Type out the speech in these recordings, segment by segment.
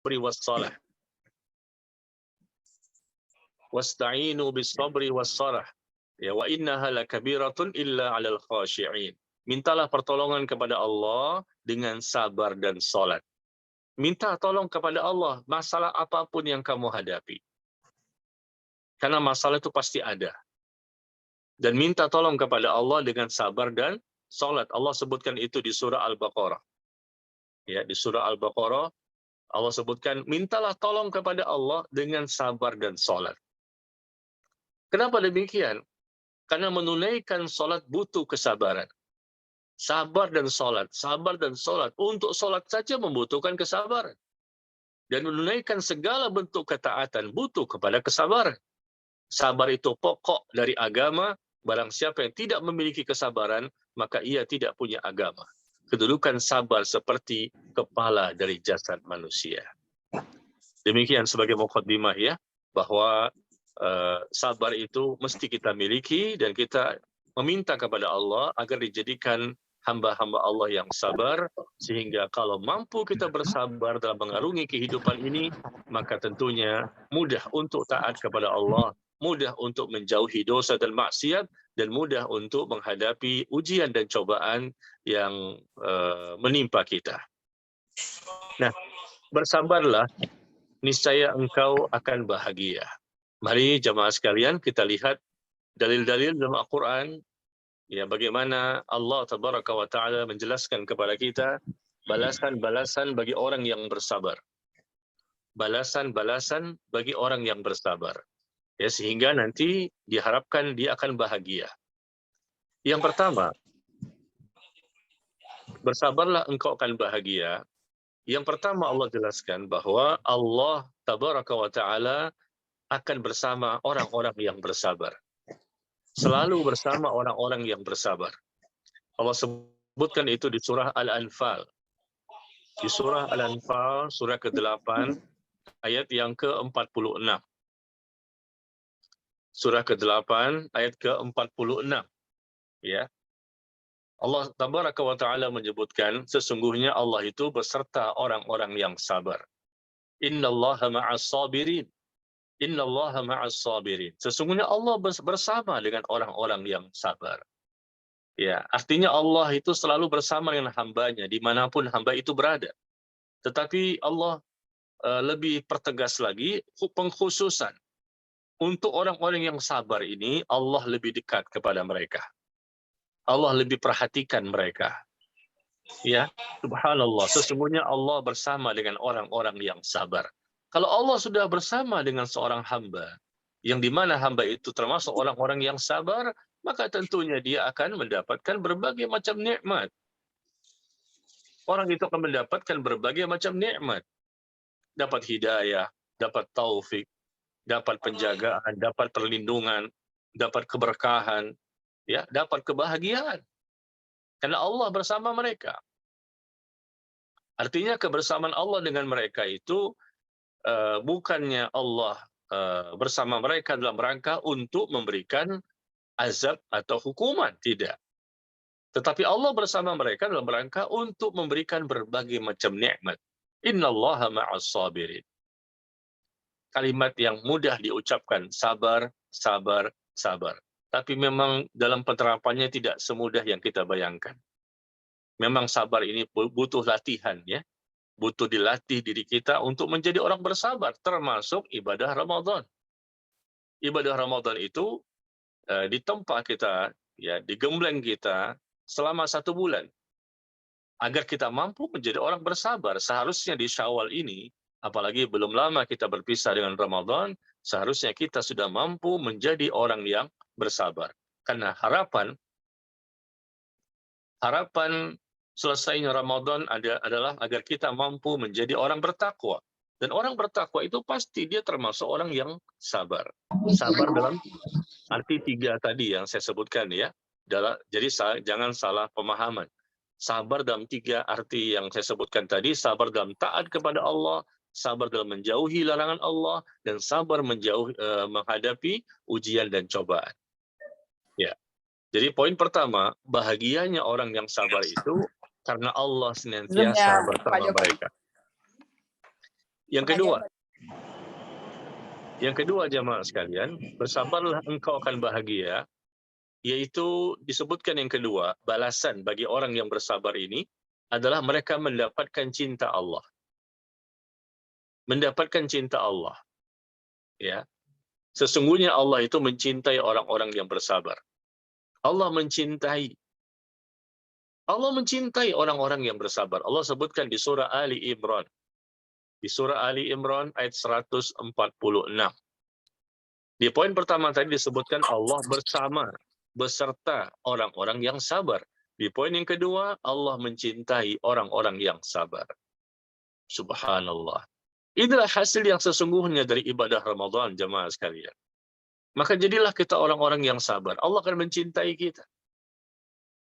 sabri wassalah. Wasta'inu bis sabri wassalah. Ya, wa innaha lakabiratun illa 'alal khashi'in. Mintalah pertolongan kepada Allah dengan sabar dan salat. Minta tolong kepada Allah masalah apapun yang kamu hadapi. Karena masalah itu pasti ada. Dan minta tolong kepada Allah dengan sabar dan salat. Allah sebutkan itu di surah Al-Baqarah. Ya, di surah Al-Baqarah Allah sebutkan mintalah tolong kepada Allah dengan sabar dan salat. Kenapa demikian? Karena menunaikan salat butuh kesabaran. Sabar dan salat, sabar dan salat. Untuk salat saja membutuhkan kesabaran. Dan menunaikan segala bentuk ketaatan butuh kepada kesabaran. Sabar itu pokok dari agama. Barang siapa yang tidak memiliki kesabaran, maka ia tidak punya agama. Kedudukan sabar seperti kepala dari jasad manusia. Demikian sebagai muqaddimah ya, bahwa sabar itu mesti kita miliki dan kita meminta kepada Allah agar dijadikan hamba-hamba Allah yang sabar, sehingga kalau mampu kita bersabar dalam mengarungi kehidupan ini, maka tentunya mudah untuk taat kepada Allah, mudah untuk menjauhi dosa dan maksiat, dan mudah untuk menghadapi ujian dan cobaan yang menimpa kita. Nah, bersabarlah, niscaya engkau akan bahagia. Mari jamaah sekalian kita lihat dalil-dalil dalam Al-Quran, ya, bagaimana Allah Tabaraka wa Ta'ala menjelaskan kepada kita balasan-balasan bagi orang yang bersabar. Balasan-balasan bagi orang yang bersabar. Ya, sehingga nanti diharapkan dia akan bahagia. Yang pertama, bersabarlah engkau akan bahagia. Yang pertama Allah jelaskan bahwa Allah Tabaraka wa Ta'ala akan bersama orang-orang yang bersabar. Selalu bersama orang-orang yang bersabar. Allah sebutkan itu di surah Al-Anfal. Di surah Al-Anfal, surah ke-8, ayat yang ke-46. Surah ke-8, ayat ke-46. Ya. Allah Tabaraka wa Ta'ala menyebutkan, sesungguhnya Allah itu beserta orang-orang yang sabar. Innallaha ma'as sabirin. Innallaha ma'as sabirin. Sesungguhnya Allah bersama dengan orang-orang yang sabar. Ya, artinya Allah itu selalu bersama dengan hambanya dimanapun hamba itu berada. Tetapi Allah lebih pertegas lagi pengkhususan untuk orang-orang yang sabar ini, Allah lebih dekat kepada mereka. Allah lebih perhatikan mereka. Ya, subhanallah, sesungguhnya Allah bersama dengan orang-orang yang sabar. Kalau Allah sudah bersama dengan seorang hamba, yang dimana hamba itu termasuk orang-orang yang sabar, maka tentunya dia akan mendapatkan berbagai macam nikmat. Orang itu akan mendapatkan berbagai macam nikmat. Dapat hidayah, dapat taufik, dapat penjagaan, dapat perlindungan, dapat keberkahan, ya, dapat kebahagiaan. Karena Allah bersama mereka. Artinya kebersamaan Allah dengan mereka itu bukannya Allah bersama mereka dalam rangka untuk memberikan azab atau hukuman, tidak. Tetapi Allah bersama mereka dalam rangka untuk memberikan berbagai macam nikmat. Innallaha ma'as sabirin. Kalimat yang mudah diucapkan, sabar, sabar, sabar. Tapi memang dalam penerapannya tidak semudah yang kita bayangkan. Memang sabar ini butuh latihan, ya. Butuh dilatih diri kita untuk menjadi orang bersabar, termasuk ibadah Ramadan. Ibadah Ramadan itu ditempa kita, ya, digembleng kita selama 1 bulan. Agar kita mampu menjadi orang bersabar, seharusnya di Syawal ini, apalagi belum lama kita berpisah dengan Ramadan, seharusnya kita sudah mampu menjadi orang yang bersabar. Karena harapan selesainya Ramadan adalah agar kita mampu menjadi orang bertakwa. Dan orang bertakwa itu pasti dia termasuk orang yang sabar. Sabar dalam arti 3 tadi yang saya sebutkan, ya. Jadi jangan salah pemahaman. Sabar dalam 3 arti yang saya sebutkan tadi, sabar dalam taat kepada Allah, sabar dalam menjauhi larangan Allah, dan sabar menghadapi ujian dan cobaan. Ya. Jadi poin pertama, bahagianya orang yang sabar itu karena Allah senantiasa bersama mereka. Yang kedua jamaah sekalian, bersabarlah engkau akan bahagia, yaitu disebutkan yang kedua, balasan bagi orang yang bersabar ini adalah mereka mendapatkan cinta Allah. Mendapatkan cinta Allah. Ya. Sesungguhnya Allah itu mencintai orang-orang yang bersabar. Allah mencintai orang-orang yang bersabar. Allah sebutkan di surah Ali Imran. Di surah Ali Imran ayat 146. Di poin pertama tadi disebutkan Allah beserta orang-orang yang sabar. Di poin yang kedua, Allah mencintai orang-orang yang sabar. Subhanallah. Inilah hasil yang sesungguhnya dari ibadah Ramadan, jemaah sekalian. Maka jadilah kita orang-orang yang sabar. Allah akan mencintai kita.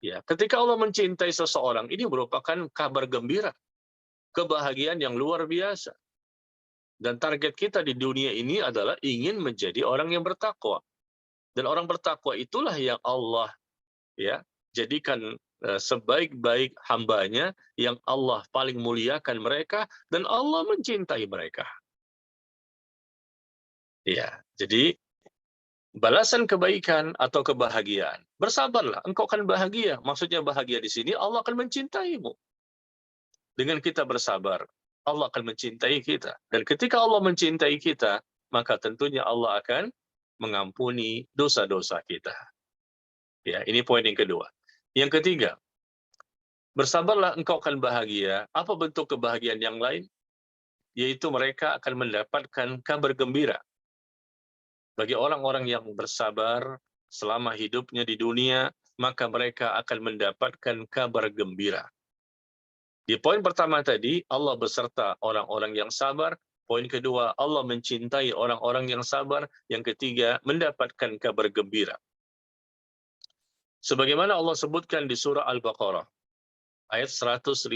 Ya, ketika Allah mencintai seseorang, ini merupakan kabar gembira, kebahagiaan yang luar biasa. Dan target kita di dunia ini adalah ingin menjadi orang yang bertakwa. Dan orang bertakwa itulah yang Allah ya jadikan sebaik-baik hambanya, yang Allah paling muliakan mereka, dan Allah mencintai mereka. Ya, jadi balasan kebaikan atau kebahagiaan. Bersabarlah, engkau akan bahagia. Maksudnya bahagia di sini, Allah akan mencintaimu. Dengan kita bersabar, Allah akan mencintai kita. Dan ketika Allah mencintai kita, maka tentunya Allah akan mengampuni dosa-dosa kita. Ya, ini poin yang kedua. Yang ketiga, bersabarlah engkau akan bahagia. Apa bentuk kebahagiaan yang lain? Yaitu mereka akan mendapatkan kabar gembira. Bagi orang-orang yang bersabar selama hidupnya di dunia, maka mereka akan mendapatkan kabar gembira. Di poin pertama tadi, Allah beserta orang-orang yang sabar. Poin kedua, Allah mencintai orang-orang yang sabar. Yang ketiga, mendapatkan kabar gembira. Sebagaimana Allah sebutkan di surah Al-Baqarah, ayat 155,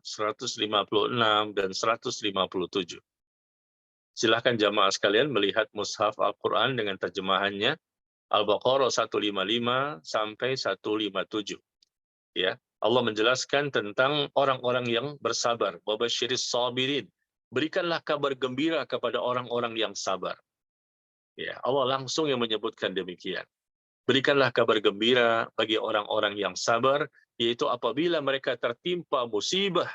156, dan 157. Silahkan jamaah sekalian melihat mushaf Al-Quran dengan terjemahannya, Al-Baqarah 155 sampai 157. Ya, Allah menjelaskan tentang orang-orang yang bersabar. Wabasyiris sabirin. Berikanlah kabar gembira kepada orang-orang yang sabar. Ya, Allah langsung yang menyebutkan demikian. Berikanlah kabar gembira bagi orang-orang yang sabar, yaitu apabila mereka tertimpa musibah,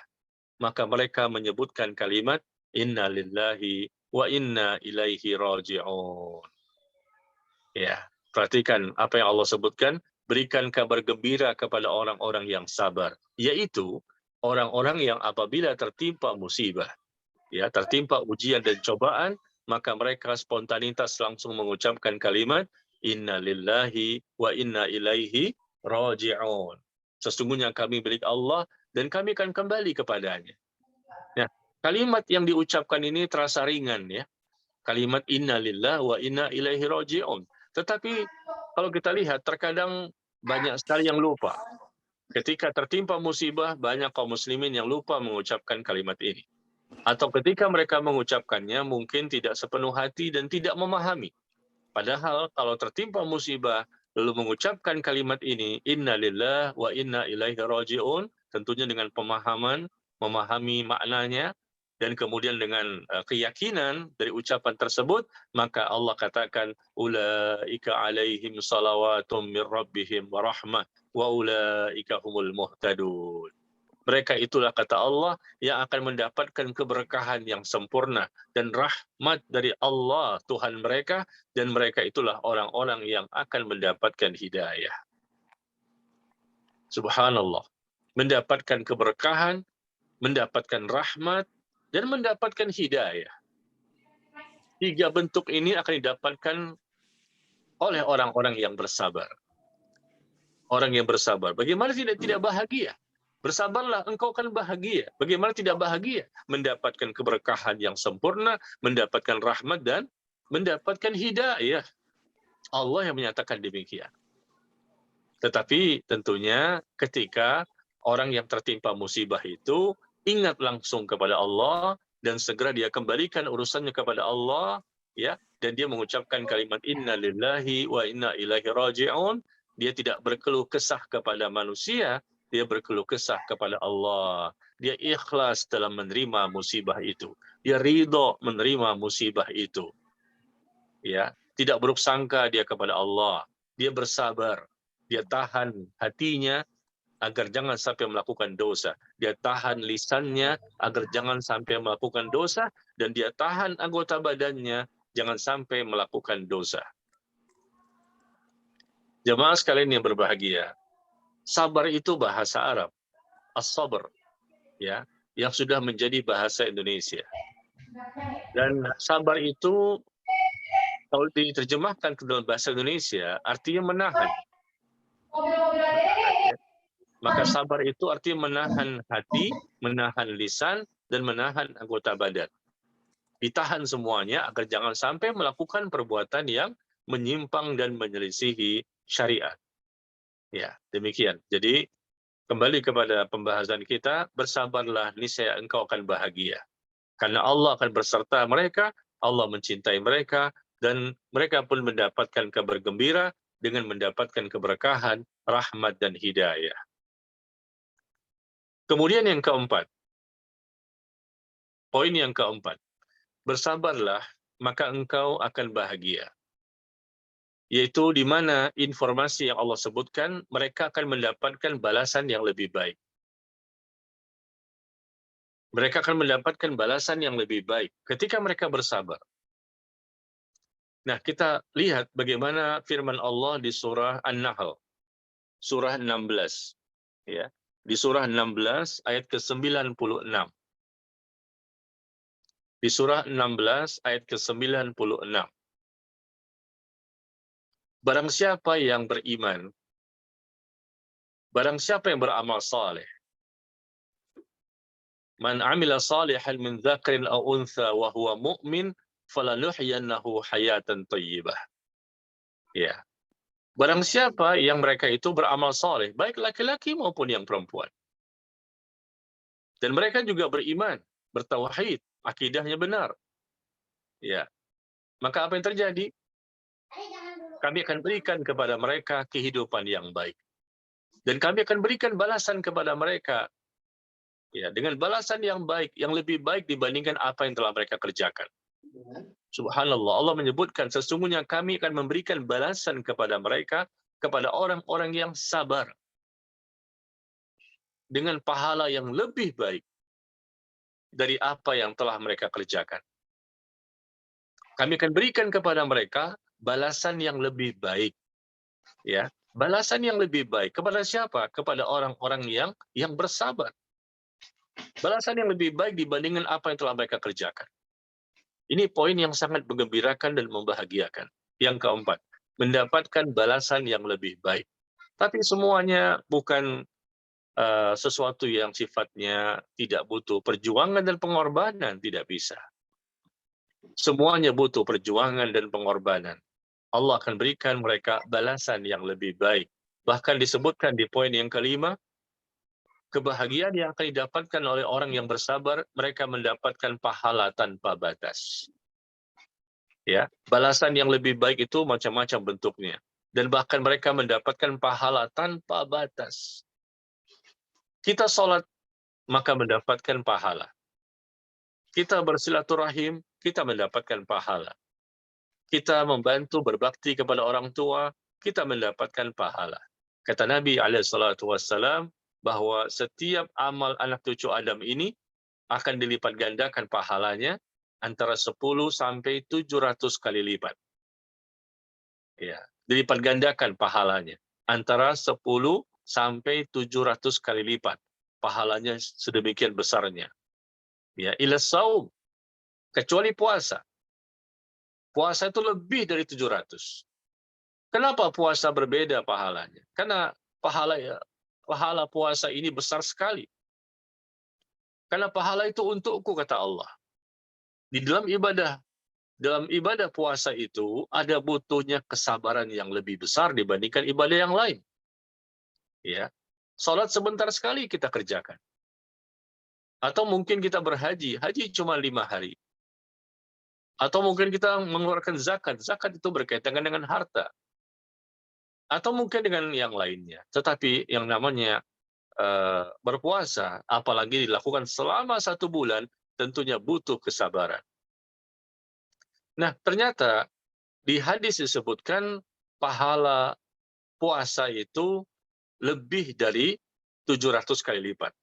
maka mereka menyebutkan kalimat Inna lillahi wa inna ilaihi raji'un. Ya, perhatikan apa yang Allah sebutkan. Berikan kabar gembira kepada orang-orang yang sabar, yaitu orang-orang yang apabila tertimpa musibah, ya, tertimpa ujian dan cobaan, maka mereka spontanitas langsung mengucapkan kalimat Inna lillahi wa inna ilaihi raji'un. Sesungguhnya kami milik Allah dan kami akan kembali kepadanya. Nah, kalimat yang diucapkan ini terasa ringan, ya. Kalimat Inna lillahi wa inna ilaihi raji'un. Tetapi kalau kita lihat, terkadang banyak sekali yang lupa. Ketika tertimpa musibah, banyak kaum muslimin yang lupa mengucapkan kalimat ini. Atau ketika mereka mengucapkannya, mungkin tidak sepenuh hati dan tidak memahami. Padahal kalau tertimpa musibah, lalu mengucapkan kalimat ini, Inna lillahi wa inna ilaihi raji'un, tentunya dengan pemahaman, memahami maknanya, dan kemudian dengan keyakinan dari ucapan tersebut, maka Allah katakan ulaika alaihim salawatum mir rabbihim wa rahmah wa ulaika humul muhtadun. Mereka itulah, kata Allah, yang akan mendapatkan keberkahan yang sempurna dan rahmat dari Allah Tuhan mereka, dan mereka itulah orang-orang yang akan mendapatkan hidayah. Subhanallah. Mendapatkan keberkahan, mendapatkan rahmat, dan mendapatkan hidayah. 3 bentuk ini akan didapatkan oleh orang-orang yang bersabar. Orang yang bersabar. Bagaimana tidak bahagia? Bersabarlah, engkau akan bahagia. Bagaimana tidak bahagia? Mendapatkan keberkahan yang sempurna, mendapatkan rahmat, dan mendapatkan hidayah. Allah yang menyatakan demikian. Tetapi tentunya ketika orang yang tertimpa musibah itu ingat langsung kepada Allah dan segera dia kembalikan urusannya kepada Allah, ya, dan dia mengucapkan kalimat Inna lillahi wa inna ilaihi raji'un. Dia tidak berkeluh kesah kepada manusia, dia berkeluh kesah kepada Allah, dia ikhlas dalam menerima musibah itu, dia ridho menerima musibah itu, ya, tidak buruk sangka dia kepada Allah, dia bersabar, dia tahan hatinya agar jangan sampai melakukan dosa, dia tahan lisannya agar jangan sampai melakukan dosa, dan dia tahan anggota badannya jangan sampai melakukan dosa. Jemaah sekalian yang berbahagia, sabar itu bahasa Arab, as-sabr, ya, yang sudah menjadi bahasa Indonesia. Dan sabar itu kalau diterjemahkan ke dalam bahasa Indonesia artinya menahan. Menahan, ya. Maka sabar itu artinya menahan hati, menahan lisan, dan menahan anggota badan. Ditahan semuanya agar jangan sampai melakukan perbuatan yang menyimpang dan menyelisihi syariat. Ya, demikian. Jadi kembali kepada pembahasan kita, bersabarlah, niscaya engkau akan bahagia. Karena Allah akan berserta mereka, Allah mencintai mereka, dan mereka pun mendapatkan kabar gembira dengan mendapatkan keberkahan, rahmat, dan hidayah. Kemudian yang keempat, poin yang keempat, bersabarlah, maka engkau akan bahagia. Yaitu di mana informasi yang Allah sebutkan, mereka akan mendapatkan balasan yang lebih baik. Mereka akan mendapatkan balasan yang lebih baik ketika mereka bersabar. Nah, kita lihat bagaimana firman Allah di surah An-Nahl, surah 16. Ya, di surah 16 ayat ke-96. Di surah 16 ayat ke-96. Barang siapa yang beriman, barang siapa yang beramal saleh, man amila salihan min dzakarin aw untha wa huwa mu'min falanuhyiyannahu hayatan thayyibah. Ya. Barang siapa yang mereka itu beramal saleh, baik laki-laki maupun yang perempuan. Dan mereka juga beriman, bertauhid, akidahnya benar. Ya. Maka apa yang terjadi? Kami akan berikan kepada mereka kehidupan yang baik. Dan kami akan berikan balasan kepada mereka, ya, dengan balasan yang baik, yang lebih baik dibandingkan apa yang telah mereka kerjakan. Subhanallah, Allah menyebutkan sesungguhnya kami akan memberikan balasan kepada mereka, kepada orang-orang yang sabar, dengan pahala yang lebih baik dari apa yang telah mereka kerjakan. Kami akan berikan kepada mereka balasan yang lebih baik. Ya, balasan yang lebih baik kepada siapa? Kepada orang-orang yang bersabar. Balasan yang lebih baik dibandingkan apa yang telah mereka kerjakan. Ini poin yang sangat menggembirakan dan membahagiakan. Yang keempat, mendapatkan balasan yang lebih baik. Tapi semuanya bukan sesuatu yang sifatnya tidak butuh perjuangan dan pengorbanan, tidak bisa. Semuanya butuh perjuangan dan pengorbanan. Allah akan berikan mereka balasan yang lebih baik. Bahkan disebutkan di poin yang kelima, kebahagiaan yang akan didapatkan oleh orang yang bersabar, mereka mendapatkan pahala tanpa batas. Ya, balasan yang lebih baik itu macam-macam bentuknya. Dan bahkan mereka mendapatkan pahala tanpa batas. Kita sholat, maka mendapatkan pahala. Kita bersilaturahim, kita mendapatkan pahala. Kita membantu berbakti kepada orang tua, kita mendapatkan pahala. Kata Nabi SAW bahwa setiap amal anak cucu Adam ini akan dilipat gandakan pahalanya antara 10 sampai 700 kali lipat. Ya, dilipat gandakan pahalanya antara 10 sampai 700 kali lipat. Pahalanya sedemikian besarnya. Ya, ila saum, kecuali puasa. Puasa itu lebih dari 700. Kenapa puasa berbeda pahalanya? Karena pahala puasa ini besar sekali. Karena pahala itu untukku, kata Allah. Di dalam ibadah puasa itu ada butuhnya kesabaran yang lebih besar dibandingkan ibadah yang lain. Ya, salat sebentar sekali kita kerjakan. Atau mungkin kita berhaji, haji cuma 5 hari. Atau mungkin kita mengeluarkan zakat, zakat itu berkaitan dengan harta. Atau mungkin dengan yang lainnya. Tetapi yang namanya berpuasa, apalagi dilakukan selama 1 bulan, tentunya butuh kesabaran. Nah, ternyata di hadis disebutkan pahala puasa itu lebih dari 700 kali lipat.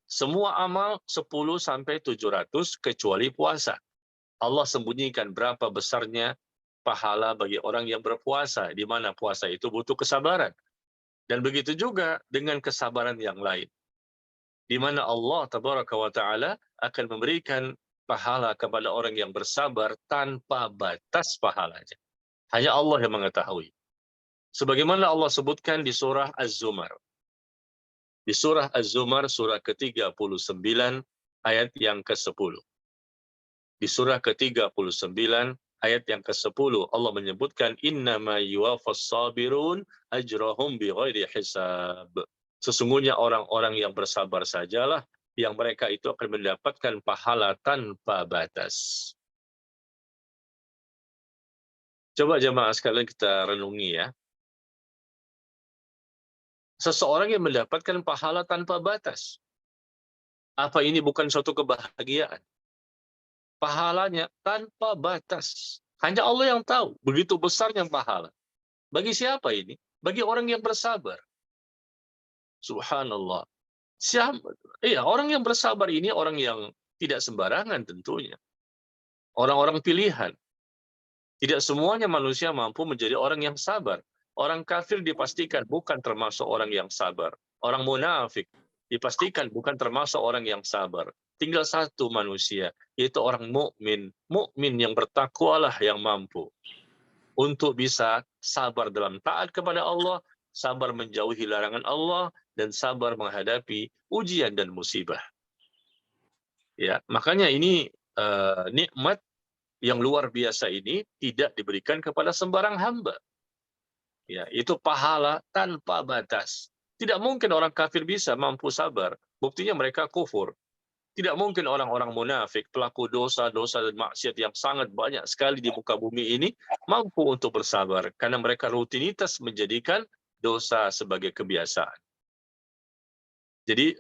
Semua amal 10 sampai 700 kecuali puasa. Allah sembunyikan berapa besarnya pahala bagi orang yang berpuasa, di mana puasa itu butuh kesabaran. Dan begitu juga dengan kesabaran yang lain, di mana Allah tabaraka wa taala akan memberikan pahala kepada orang yang bersabar tanpa batas pahalanya. Hanya Allah yang mengetahui. Sebagaimana Allah sebutkan di surah Az-Zumar. Di surah Az-Zumar, surah ke-39, ayat yang ke-10. Di surah ke-39, ayat yang ke-10, Allah menyebutkan, innama yuwaffas sabirun ajrahum bighairi hisab. Sesungguhnya orang-orang yang bersabar sajalah yang mereka itu akan mendapatkan pahala tanpa batas. Coba jemaah sekalian kita renungi ya. Seseorang yang mendapatkan pahala tanpa batas. Apa ini bukan suatu kebahagiaan? Pahalanya tanpa batas. Hanya Allah yang tahu. Begitu besarnya pahala. Bagi siapa ini? Bagi orang yang bersabar. Subhanallah. Iya, orang yang bersabar ini orang yang tidak sembarangan tentunya. Orang-orang pilihan. Tidak semuanya manusia mampu menjadi orang yang sabar. Orang kafir dipastikan bukan termasuk orang yang sabar. Orang munafik dipastikan bukan termasuk orang yang sabar. Tinggal satu manusia, yaitu orang mukmin. Mukmin yang bertakwalah yang mampu untuk bisa sabar dalam taat kepada Allah, sabar menjauhi larangan Allah, dan sabar menghadapi ujian dan musibah. Ya, makanya ini nikmat yang luar biasa ini tidak diberikan kepada sembarang hamba. Ya, itu pahala tanpa batas. Tidak mungkin orang kafir bisa mampu sabar. Buktinya mereka kufur. Tidak mungkin orang-orang munafik, pelaku dosa-dosa dan maksiat yang sangat banyak sekali di muka bumi ini mampu untuk bersabar karena mereka rutinitas menjadikan dosa sebagai kebiasaan. Jadi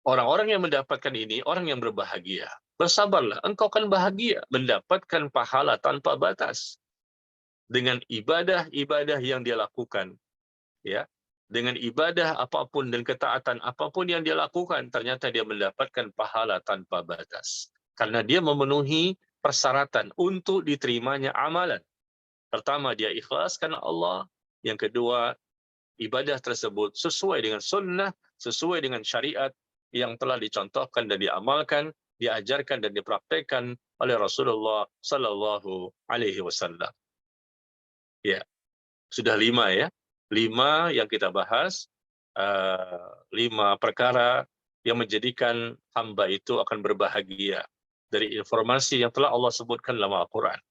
orang-orang yang mendapatkan ini orang yang berbahagia. Bersabarlah, engkau akan bahagia mendapatkan pahala tanpa batas dengan ibadah-ibadah yang dia lakukan, ya. Dengan ibadah apapun dan ketaatan apapun yang dia lakukan, ternyata dia mendapatkan pahala tanpa batas. Karena dia memenuhi persyaratan untuk diterimanya amalan. Pertama, dia ikhlas karena Allah. Yang kedua, ibadah tersebut sesuai dengan sunnah, sesuai dengan syariat yang telah dicontohkan dan diamalkan, diajarkan dan dipraktekkan oleh Rasulullah Sallallahu Alaihi Wasallam. Ya, sudah 5 ya. 5 yang kita bahas, 5 perkara yang menjadikan hamba itu akan berbahagia dari informasi yang telah Allah sebutkan dalam Al-Quran.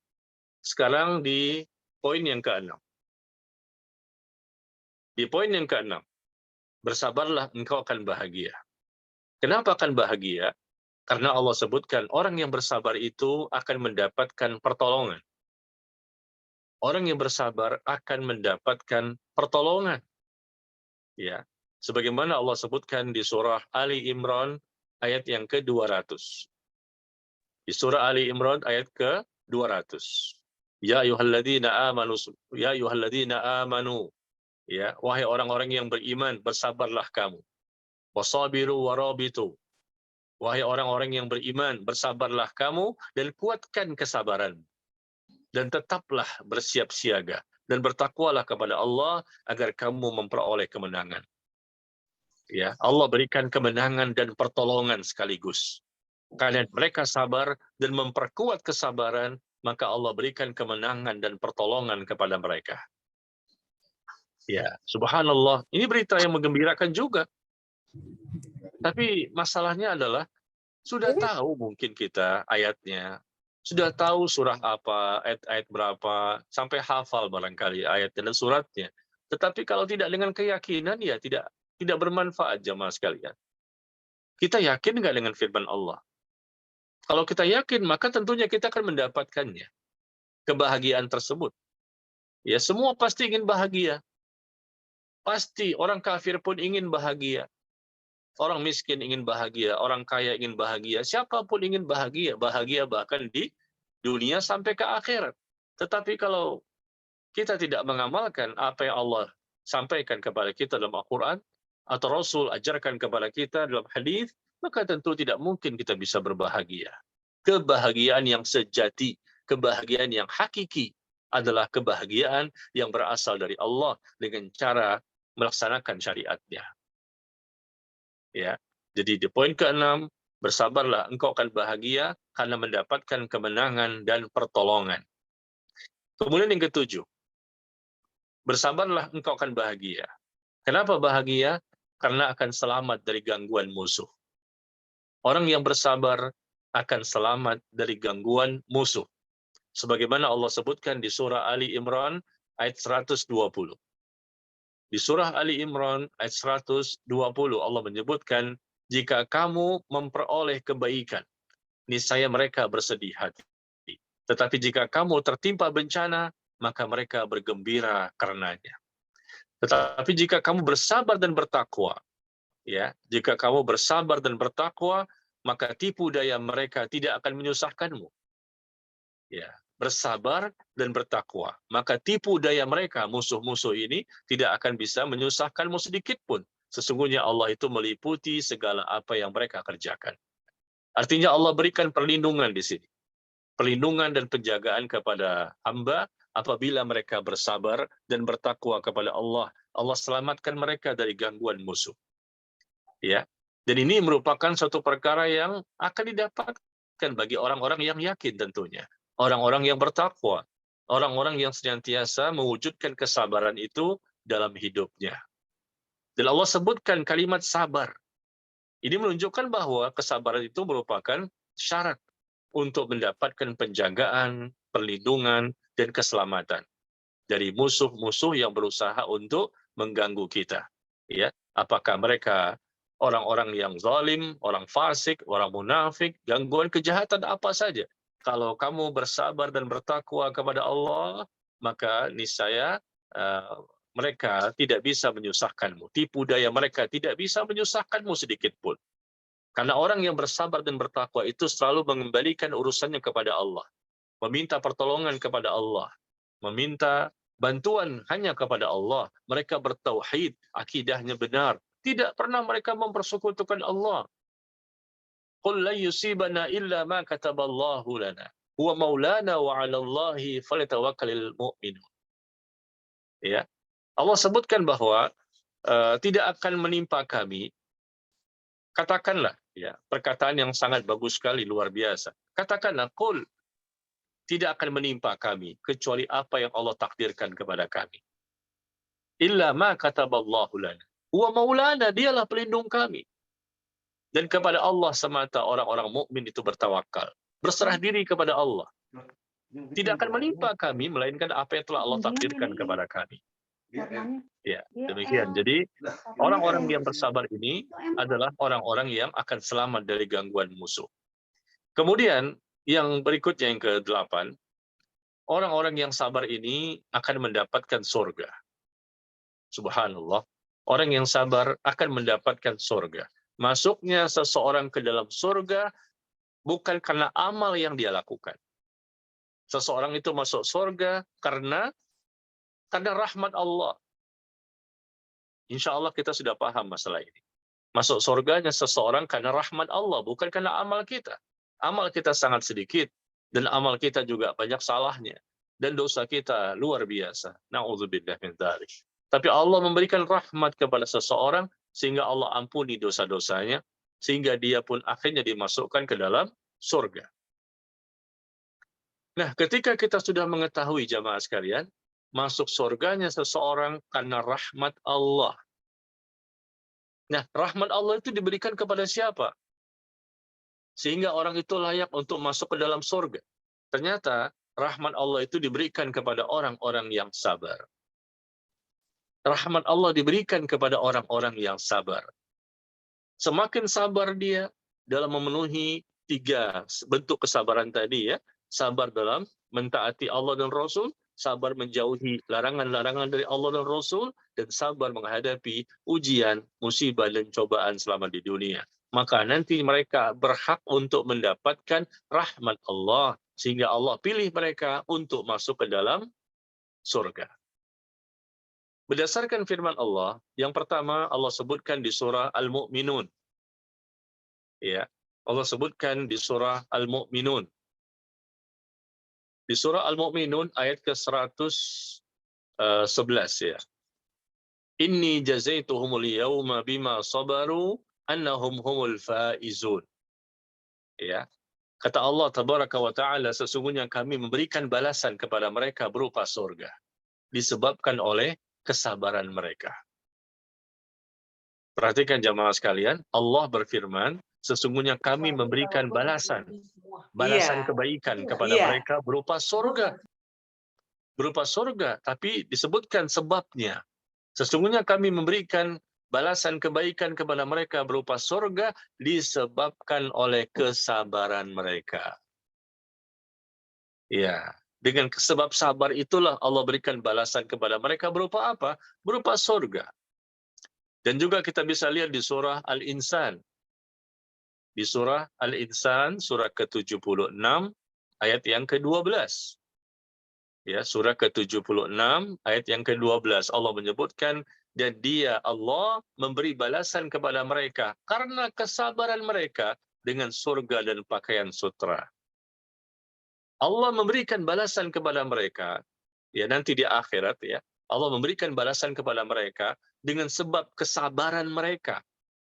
Sekarang di poin yang ke-6. Di poin yang ke-6, bersabarlah engkau akan bahagia. Kenapa akan bahagia? Karena Allah sebutkan orang yang bersabar itu akan mendapatkan pertolongan. Orang yang bersabar akan mendapatkan pertolongan. Ya, sebagaimana Allah sebutkan di surah Ali Imran ayat yang ke-200. Di surah Ali Imran ayat ke-200. Ya ayyuhalladzina amanu, ya ayyuhalladzina amanu, ya, wahai orang-orang yang beriman, bersabarlah kamu. Wasabiru warabitu. Wahai orang-orang yang beriman, bersabarlah kamu dan kuatkan kesabaran. Dan tetaplah bersiap siaga dan bertakwalah kepada Allah agar kamu memperoleh kemenangan. Ya, Allah berikan kemenangan dan pertolongan sekaligus. Karena mereka sabar dan memperkuat kesabaran, maka Allah berikan kemenangan dan pertolongan kepada mereka. Ya, subhanallah. Ini berita yang menggembirakan juga. Tapi masalahnya adalah sudah tahu mungkin kita ayatnya, sudah tahu surah apa, ayat-ayat berapa, sampai hafal barangkali ayatnya dan suratnya. Tetapi kalau tidak dengan keyakinan, ya tidak bermanfaat jamaah sekalian. Kita yakin nggak dengan firman Allah? Kalau kita yakin, maka tentunya kita akan mendapatkannya. Kebahagiaan tersebut. Ya, semua pasti ingin bahagia. Pasti orang kafir pun ingin bahagia. Orang miskin ingin bahagia, orang kaya ingin bahagia, siapapun ingin bahagia, bahagia bahkan di dunia sampai ke akhirat. Tetapi kalau kita tidak mengamalkan apa yang Allah sampaikan kepada kita dalam Al-Quran, atau Rasul ajarkan kepada kita dalam hadis, maka tentu tidak mungkin kita bisa berbahagia. Kebahagiaan yang sejati, kebahagiaan yang hakiki adalah kebahagiaan yang berasal dari Allah dengan cara melaksanakan syariatnya. Ya, jadi di poin ke-6, bersabarlah, engkau akan bahagia karena mendapatkan kemenangan dan pertolongan. Kemudian yang ke-7, bersabarlah, engkau akan bahagia. Kenapa bahagia? Karena akan selamat dari gangguan musuh. Orang yang bersabar akan selamat dari gangguan musuh. Sebagaimana Allah sebutkan di surah Ali Imran ayat 120. Di surah Ali Imran ayat 120 Allah menyebutkan, jika kamu memperoleh kebaikan, niscaya mereka bersedih hati. Tetapi jika kamu tertimpa bencana, maka mereka bergembira karenanya. Tetapi jika kamu bersabar dan bertakwa, ya, jika kamu bersabar dan bertakwa, maka tipu daya mereka tidak akan menyusahkanmu. Ya, bersabar dan bertakwa, maka tipu daya mereka, musuh-musuh ini, tidak akan bisa menyusahkanmu sedikit pun. Sesungguhnya Allah itu meliputi segala apa yang mereka kerjakan. Artinya Allah berikan perlindungan di sini. Perlindungan dan penjagaan kepada hamba apabila mereka bersabar dan bertakwa kepada Allah. Allah selamatkan mereka dari gangguan musuh. Ya. Dan ini merupakan suatu perkara yang akan didapatkan bagi orang-orang yang yakin tentunya. Orang-orang yang bertakwa, orang-orang yang senantiasa mewujudkan kesabaran itu dalam hidupnya. Dan Allah sebutkan kalimat sabar. Ini menunjukkan bahwa kesabaran itu merupakan syarat untuk mendapatkan penjagaan, perlindungan, dan keselamatan dari musuh-musuh yang berusaha untuk mengganggu kita. Ya, apakah mereka orang-orang yang zalim, orang fasik, orang munafik, gangguan kejahatan apa saja. Kalau kamu bersabar dan bertakwa kepada Allah, maka niscaya mereka tidak bisa menyusahkanmu. Tipu daya mereka tidak bisa menyusahkanmu sedikit pun. Karena orang yang bersabar dan bertakwa itu selalu mengembalikan urusannya kepada Allah. Meminta pertolongan kepada Allah. Meminta bantuan hanya kepada Allah. Mereka bertauhid, akidahnya benar. Tidak pernah mereka mempersekutukan Allah. Qul la yusibana illa ma kataballahu lana. Huwa maulana wa 'ala Allahi falyatawakkalul mu'minun. Ya. Allah sebutkan bahwa tidak akan menimpa kami. Katakanlah, ya, perkataan yang sangat bagus sekali, luar biasa. Katakanlah, qul, tidak akan menimpa kami kecuali apa yang Allah takdirkan kepada kami. Illa ma kataballahu lana. Huwa maulana, dialah pelindung kami. Dan kepada Allah semata orang-orang mukmin itu bertawakal. Berserah diri kepada Allah. Tidak akan menimpa kami melainkan apa yang telah Allah takdirkan kepada kami. Ya, demikian. Jadi orang-orang yang bersabar ini adalah orang-orang yang akan selamat dari gangguan musuh. Kemudian yang berikutnya yang ke-8, orang-orang yang sabar ini akan mendapatkan surga. Subhanallah. Orang yang sabar akan mendapatkan surga. Masuknya seseorang ke dalam surga bukan karena amal yang dia lakukan. Seseorang itu masuk surga karena rahmat Allah. Insya Allah kita sudah paham masalah ini. Masuk surganya seseorang karena rahmat Allah, bukan karena amal kita. Amal kita sangat sedikit, dan amal kita juga banyak salahnya. Dan dosa kita luar biasa. Na'udzubillah min dzalik. Tapi Allah memberikan rahmat kepada seseorang, sehingga Allah ampuni dosa-dosanya, sehingga dia pun akhirnya dimasukkan ke dalam surga. Nah, ketika kita sudah mengetahui jamaah sekalian, masuk surganya seseorang karena rahmat Allah. Nah, rahmat Allah itu diberikan kepada siapa? Sehingga orang itu layak untuk masuk ke dalam surga. Ternyata rahmat Allah itu diberikan kepada orang-orang yang sabar. Rahmat Allah diberikan kepada orang-orang yang sabar. Semakin sabar dia dalam memenuhi 3 bentuk kesabaran tadi, ya. Sabar dalam mentaati Allah dan Rasul, sabar menjauhi larangan-larangan dari Allah dan Rasul, dan sabar menghadapi ujian, musibah, dan cobaan selama di dunia. Maka nanti mereka berhak untuk mendapatkan rahmat Allah, sehingga Allah pilih mereka untuk masuk ke dalam surga. Berdasarkan firman Allah, yang pertama Allah sebutkan di surah Al-Mu'minun. Ya, Allah sebutkan di surah Al-Mu'minun. Di surah Al-Mu'minun ayat ke-111 ya. Inni jazaituhumul yawma bima sabaru annahum humul faizun. Ya. Kata Allah tabaraka wa taala, sesungguhnya kami memberikan balasan kepada mereka berupa surga disebabkan oleh kesabaran mereka. Perhatikan jamaah sekalian, Allah berfirman, sesungguhnya kami memberikan balasan kebaikan kepada mereka berupa surga. Berupa surga, tapi disebutkan sebabnya. Sesungguhnya kami memberikan balasan kebaikan kepada mereka berupa surga disebabkan oleh kesabaran mereka. Ya, dengan sebab sabar itulah Allah berikan balasan kepada mereka berupa apa? Berupa surga. Dan juga kita bisa lihat di surah Al-Insan. Di surah Al-Insan, surah ke-76, ayat yang ke-12. Ya, surah ke-76, ayat yang ke-12. Allah menyebutkan, dan dia, Allah, memberi balasan kepada mereka karena kesabaran mereka dengan surga dan pakaian sutra. Allah memberikan balasan kepada mereka, ya nanti di akhirat ya, Allah memberikan balasan kepada mereka dengan sebab kesabaran mereka.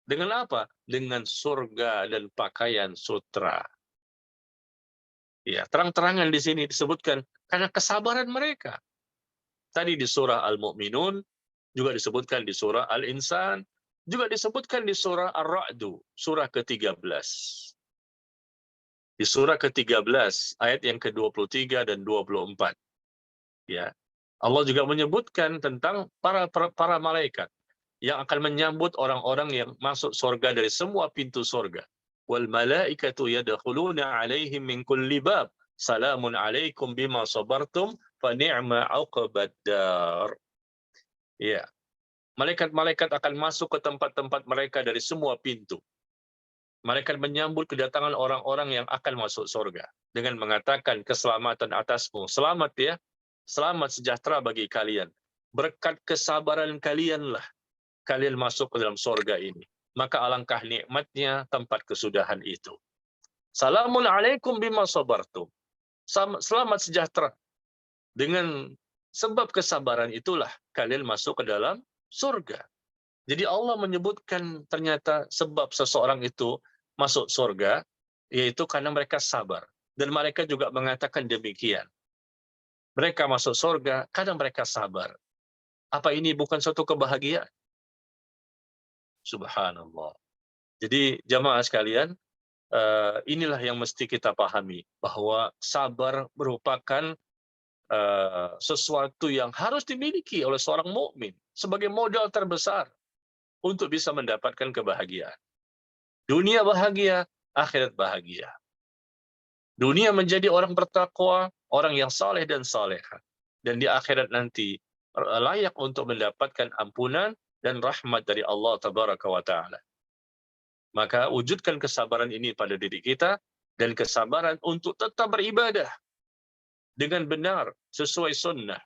Dengan apa? Dengan surga dan pakaian sutra. Ya, terang-terangan di sini disebutkan karena kesabaran mereka. Tadi di surah Al-Mu'minun, juga disebutkan di surah Al-Insan, juga disebutkan di surah Ar-Ra'du, surah ke-13. Di surah ke-13 ayat yang ke-23 dan 24. Ya. Allah juga menyebutkan tentang para malaikat yang akan menyambut orang-orang yang masuk surga dari semua pintu surga. Wal malaikatu yadkhuluna 'alaihim min kulli bab. Salamun 'alaikum bima sabartum fa ni'ma 'uqbad dar. Ya. Malaikat-malaikat akan masuk ke tempat-tempat mereka dari semua pintu. Malaikat menyambut kedatangan orang-orang yang akan masuk surga dengan mengatakan keselamatan atasmu. Selamat ya. Selamat sejahtera bagi kalian. Berkat kesabaran kalianlah kalian masuk ke dalam surga ini. Maka alangkah nikmatnya tempat kesudahan itu. Salamun alaikum bima sabartum. Selamat sejahtera. Dengan sebab kesabaran itulah kalian masuk ke dalam surga. Jadi Allah menyebutkan ternyata sebab seseorang itu masuk surga, yaitu karena mereka sabar. Dan mereka juga mengatakan demikian. Mereka masuk surga karena mereka sabar. Apa ini bukan suatu kebahagiaan? Subhanallah. Jadi jamaah sekalian, inilah yang mesti kita pahami, bahwa sabar merupakan sesuatu yang harus dimiliki oleh seorang mukmin sebagai modal terbesar untuk bisa mendapatkan kebahagiaan. Dunia bahagia, akhirat bahagia. Dunia menjadi orang bertakwa, orang yang saleh dan salehah. Dan di akhirat nanti layak untuk mendapatkan ampunan dan rahmat dari Allah Tabaraka wa Ta'ala. Maka wujudkan kesabaran ini pada diri kita, dan kesabaran untuk tetap beribadah dengan benar, sesuai sunnah.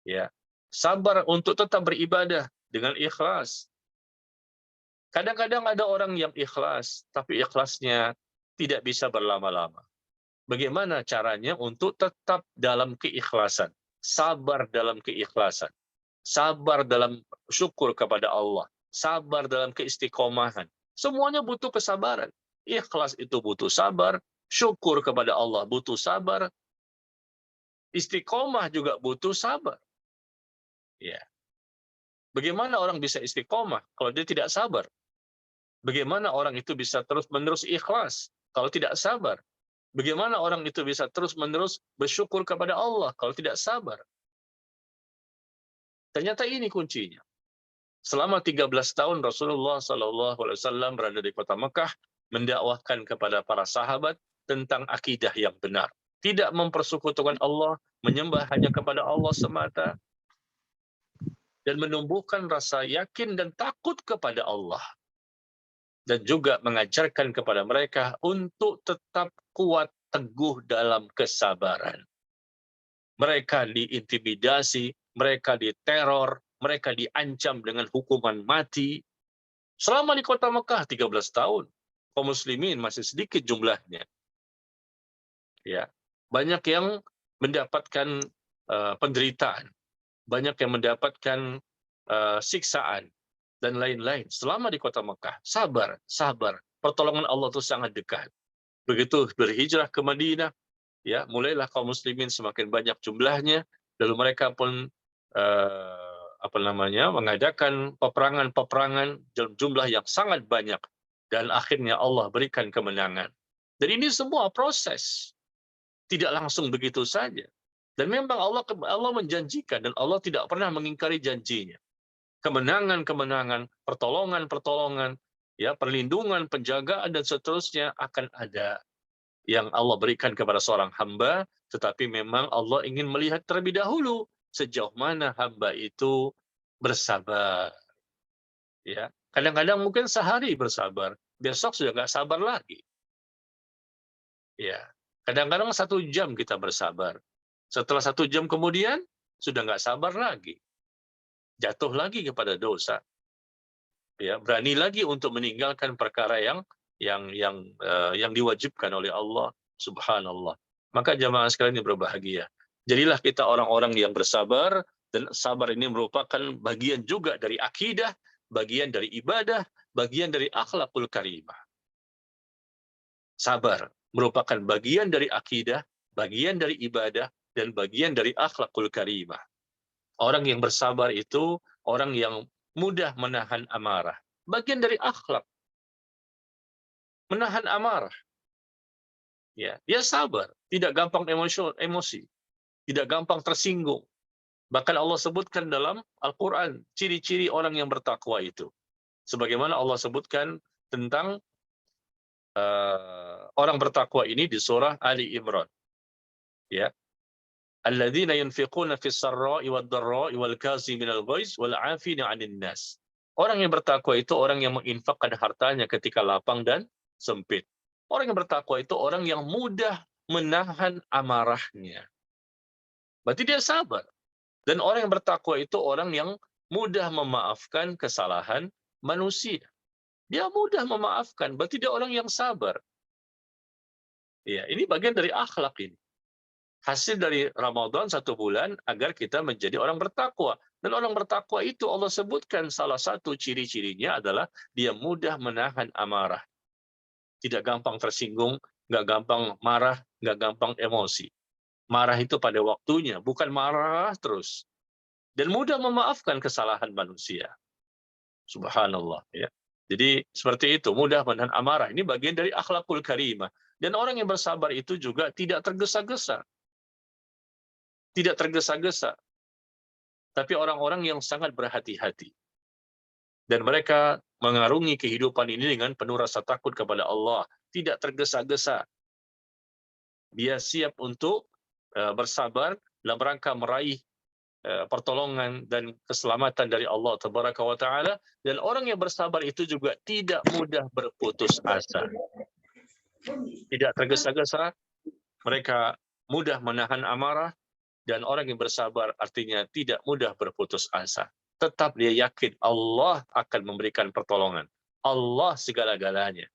Ya. Sabar untuk tetap beribadah dengan ikhlas. Kadang-kadang ada orang yang ikhlas, tapi ikhlasnya tidak bisa berlama-lama. Bagaimana caranya untuk tetap dalam keikhlasan, sabar dalam keikhlasan, sabar dalam syukur kepada Allah, sabar dalam keistiqomahan. Semuanya butuh kesabaran. Ikhlas itu butuh sabar, syukur kepada Allah butuh sabar, istiqomah juga butuh sabar. Ya. Bagaimana orang bisa istiqomah kalau dia tidak sabar? Bagaimana orang itu bisa terus-menerus ikhlas kalau tidak sabar? Bagaimana orang itu bisa terus-menerus bersyukur kepada Allah kalau tidak sabar? Ternyata ini kuncinya. Selama 13 tahun Rasulullah SAW berada di kota Mekah, mendakwahkan kepada para sahabat tentang akidah yang benar. Tidak mempersekutukan Allah, menyembah hanya kepada Allah semata, dan menumbuhkan rasa yakin dan takut kepada Allah. Dan juga mengajarkan kepada mereka untuk tetap kuat teguh dalam kesabaran. Mereka diintimidasi, mereka diteror, mereka diancam dengan hukuman mati. Selama di kota Mekah 13 tahun, kaum muslimin masih sedikit jumlahnya. Ya, banyak yang mendapatkan penderitaan, banyak yang mendapatkan siksaan dan lain-lain selama di kota Mekah. Sabar, sabar. Pertolongan Allah itu sangat dekat. Begitu berhijrah ke Madinah, ya, mulailah kaum muslimin semakin banyak jumlahnya, lalu mereka pun mengadakan peperangan-peperangan dalam jumlah yang sangat banyak, dan akhirnya Allah berikan kemenangan. Dan ini semua proses, tidak langsung begitu saja. Dan memang Allah menjanjikan, dan Allah tidak pernah mengingkari janjinya. Kemenangan-kemenangan, pertolongan-pertolongan, ya, perlindungan, penjagaan dan seterusnya akan ada yang Allah berikan kepada seorang hamba, tetapi memang Allah ingin melihat terlebih dahulu sejauh mana hamba itu bersabar. Ya, kadang-kadang mungkin sehari bersabar, besok sudah nggak sabar lagi. Ya, kadang-kadang 1 jam kita bersabar. Setelah 1 jam kemudian sudah nggak sabar lagi, jatuh lagi kepada dosa. Ya, berani lagi untuk meninggalkan perkara yang diwajibkan oleh Allah Subhanallah. Maka jamaah sekalian yang berbahagia, jadilah kita orang-orang yang bersabar, dan sabar ini merupakan bagian juga dari akidah, bagian dari ibadah, bagian dari akhlakul karimah. Sabar merupakan bagian dari akidah, bagian dari ibadah, dan bagian dari akhlakul karimah. Orang yang bersabar itu orang yang mudah menahan amarah. Bagian dari akhlak, menahan amarah. Ya, dia sabar, tidak gampang emosi, tidak gampang tersinggung. Bahkan Allah sebutkan dalam Al-Quran ciri-ciri orang yang bertakwa itu. Sebagaimana Allah sebutkan tentang orang bertakwa ini di surah Ali Imran. Ya, alladzina yunfiquna fis sarra'i wad dharra'i wal kaziminal ghaiz wal 'afina 'anil nas. Orang yang bertakwa itu orang yang menginfakkan hartanya ketika lapang dan sempit. Orang yang bertakwa itu orang yang mudah menahan amarahnya. Berarti dia sabar. Dan orang yang bertakwa itu orang yang mudah memaafkan kesalahan manusia. Dia mudah memaafkan, berarti dia orang yang sabar. Ya, ini bagian dari akhlak ini. Hasil dari Ramadan 1 bulan agar kita menjadi orang bertakwa. Dan orang bertakwa itu Allah sebutkan salah satu ciri-cirinya adalah dia mudah menahan amarah. Tidak gampang tersinggung, nggak gampang marah, nggak gampang emosi. Marah itu pada waktunya, bukan marah terus. Dan mudah memaafkan kesalahan manusia. Subhanallah. Ya. Jadi seperti itu, mudah menahan amarah. Ini bagian dari akhlakul karimah. Dan orang yang bersabar itu juga tidak tergesa-gesa. Tidak tergesa-gesa. Tapi orang-orang yang sangat berhati-hati. Dan mereka mengarungi kehidupan ini dengan penuh rasa takut kepada Allah. Tidak tergesa-gesa. Dia siap untuk bersabar dalam rangka meraih pertolongan dan keselamatan dari Allah Tabaraka wa Ta'ala. Dan orang yang bersabar itu juga tidak mudah berputus asa. Tidak tergesa-gesa, mereka mudah menahan amarah, dan orang yang bersabar artinya tidak mudah berputus asa. Tetap dia yakin Allah akan memberikan pertolongan. Allah segala-galanya.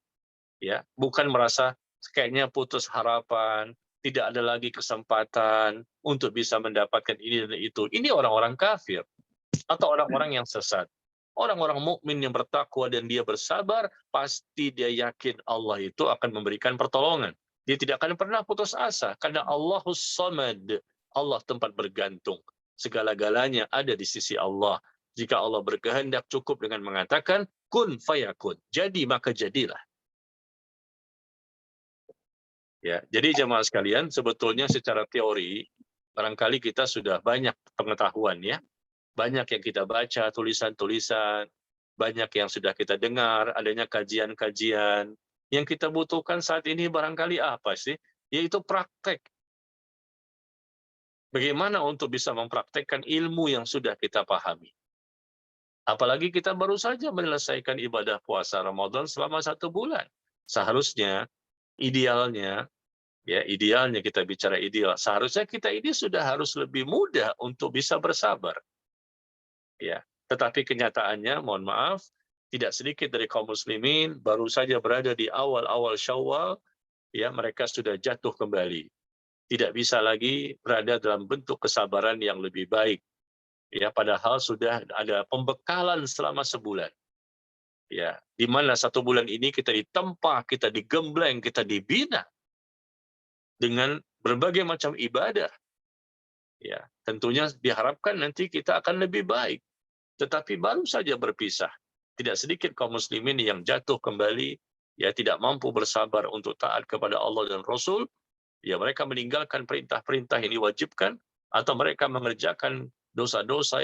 Ya, bukan merasa kayaknya putus harapan, tidak ada lagi kesempatan untuk bisa mendapatkan ini dan itu. Ini orang-orang kafir atau orang-orang yang sesat. Orang-orang mukmin yang bertakwa dan dia bersabar, pasti dia yakin Allah itu akan memberikan pertolongan. Dia tidak akan pernah putus asa karena Allahus Samad. Allah tempat bergantung. Segala-galanya ada di sisi Allah. Jika Allah berkehendak cukup dengan mengatakan kun fayakun. Jadi maka jadilah. Ya, jadi jemaah sekalian, sebetulnya secara teori barangkali kita sudah banyak pengetahuan ya. Banyak yang kita baca, tulisan-tulisan, banyak yang sudah kita dengar, adanya kajian-kajian. Yang kita butuhkan saat ini barangkali apa sih? Yaitu praktek. Bagaimana untuk bisa mempraktekkan ilmu yang sudah kita pahami? Apalagi kita baru saja menyelesaikan ibadah puasa Ramadan selama 1 bulan. Seharusnya, idealnya, idealnya kita bicara ideal, seharusnya kita ini sudah harus lebih mudah untuk bisa bersabar. Ya, tetapi kenyataannya, mohon maaf, tidak sedikit dari kaum muslimin baru saja berada di awal-awal Syawal, ya mereka sudah jatuh kembali. Tidak bisa lagi berada dalam bentuk kesabaran yang lebih baik. Ya, padahal sudah ada pembekalan selama sebulan. Ya, di mana 1 bulan ini kita ditempa, kita digembleng, kita dibina dengan berbagai macam ibadah. Ya, tentunya diharapkan nanti kita akan lebih baik. Tetapi baru saja berpisah. Tidak sedikit kaum muslimin yang jatuh kembali, ya tidak mampu bersabar untuk taat kepada Allah dan Rasul, ya mereka meninggalkan perintah-perintah yang diwajibkan, atau mereka mengerjakan dosa-dosa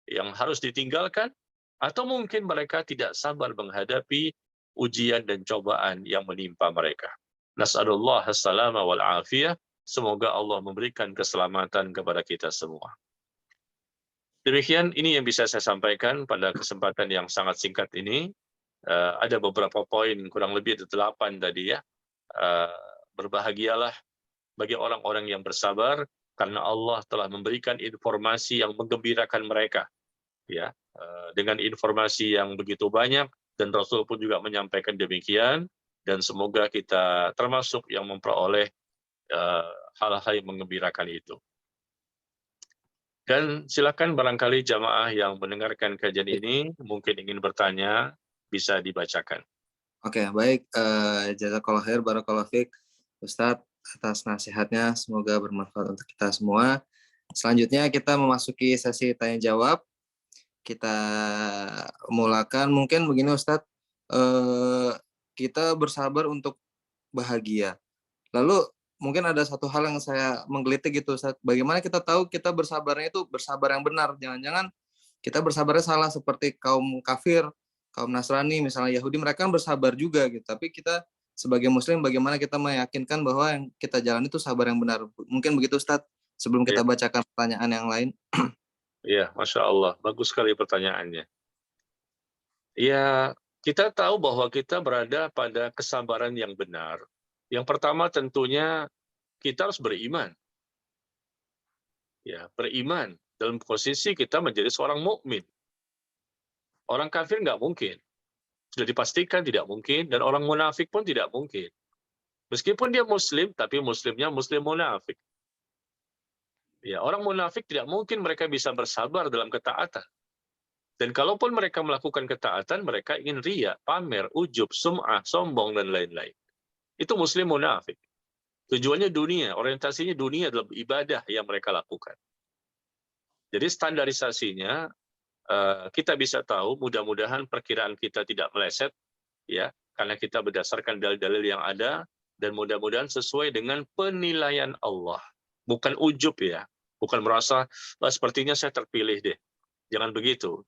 yang harus ditinggalkan, atau mungkin mereka tidak sabar menghadapi ujian dan cobaan yang menimpa mereka. Nas'alullah as-salama wal afiyah. Semoga Allah memberikan keselamatan kepada kita semua. Demikian, ini yang bisa saya sampaikan pada kesempatan yang sangat singkat ini. Ada beberapa poin, kurang lebih ada 8 tadi ya. Berbahagialah bagi orang-orang yang bersabar, karena Allah telah memberikan informasi yang menggembirakan mereka. Ya, dengan informasi yang begitu banyak, dan Rasul pun juga menyampaikan demikian, dan semoga kita termasuk yang memperoleh hal-hal yang menggembirakan itu. Dan silakan barangkali jamaah yang mendengarkan kajian ini mungkin ingin bertanya, bisa dibacakan. Oke, baik. Jazakallah khair, barakallahu fiik, Ustadz, atas nasihatnya. Semoga bermanfaat untuk kita semua. Selanjutnya kita memasuki sesi tanya jawab. Kita mulakan mungkin begini Ustadz, kita bersabar untuk bahagia. Lalu mungkin ada satu hal yang saya menggelitik gitu Ustadz, bagaimana kita tahu kita bersabarnya itu bersabar yang benar? Jangan-jangan kita bersabarnya salah seperti kaum kafir, kaum Nasrani, misalnya Yahudi, mereka kan bersabar juga gitu. Tapi kita sebagai Muslim, bagaimana kita meyakinkan bahwa yang kita jalan itu sabar yang benar? Mungkin begitu Ustadz, sebelum Ya, kita bacakan pertanyaan yang lain. ya, Masya Allah, bagus sekali pertanyaannya. Ya, kita tahu bahwa kita berada pada kesabaran yang benar. Yang pertama tentunya kita harus beriman. Ya, beriman dalam posisi kita menjadi seorang mukmin. Orang kafir nggak mungkin. Sudah dipastikan tidak mungkin, dan orang munafik pun tidak mungkin. Meskipun dia muslim, tapi muslimnya muslim munafik. Ya, orang munafik tidak mungkin mereka bisa bersabar dalam ketaatan. Dan kalaupun mereka melakukan ketaatan, mereka ingin riya, pamer, ujub, sum'ah, sombong, dan lain-lain. Itu muslim munafik. Tujuannya dunia, orientasinya dunia dalam ibadah yang mereka lakukan. Jadi standarisasinya, kita bisa tahu, mudah-mudahan perkiraan kita tidak meleset, ya, karena kita berdasarkan dalil-dalil yang ada, dan mudah-mudahan sesuai dengan penilaian Allah. Bukan ujub ya, bukan merasa, sepertinya saya terpilih deh. Jangan begitu.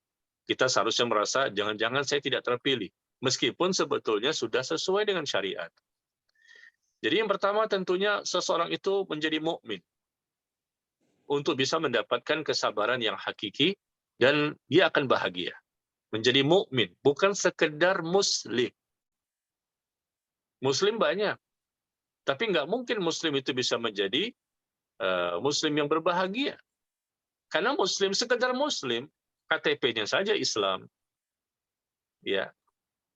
Kita seharusnya merasa, jangan-jangan saya tidak terpilih. Meskipun sebetulnya sudah sesuai dengan syariat. Jadi yang pertama tentunya seseorang itu menjadi mukmin untuk bisa mendapatkan kesabaran yang hakiki, dan dia akan bahagia. Menjadi mukmin, bukan sekedar muslim. Muslim banyak, tapi nggak mungkin muslim itu bisa menjadi muslim yang berbahagia. Karena muslim sekedar muslim, KTP-nya saja Islam. Ya,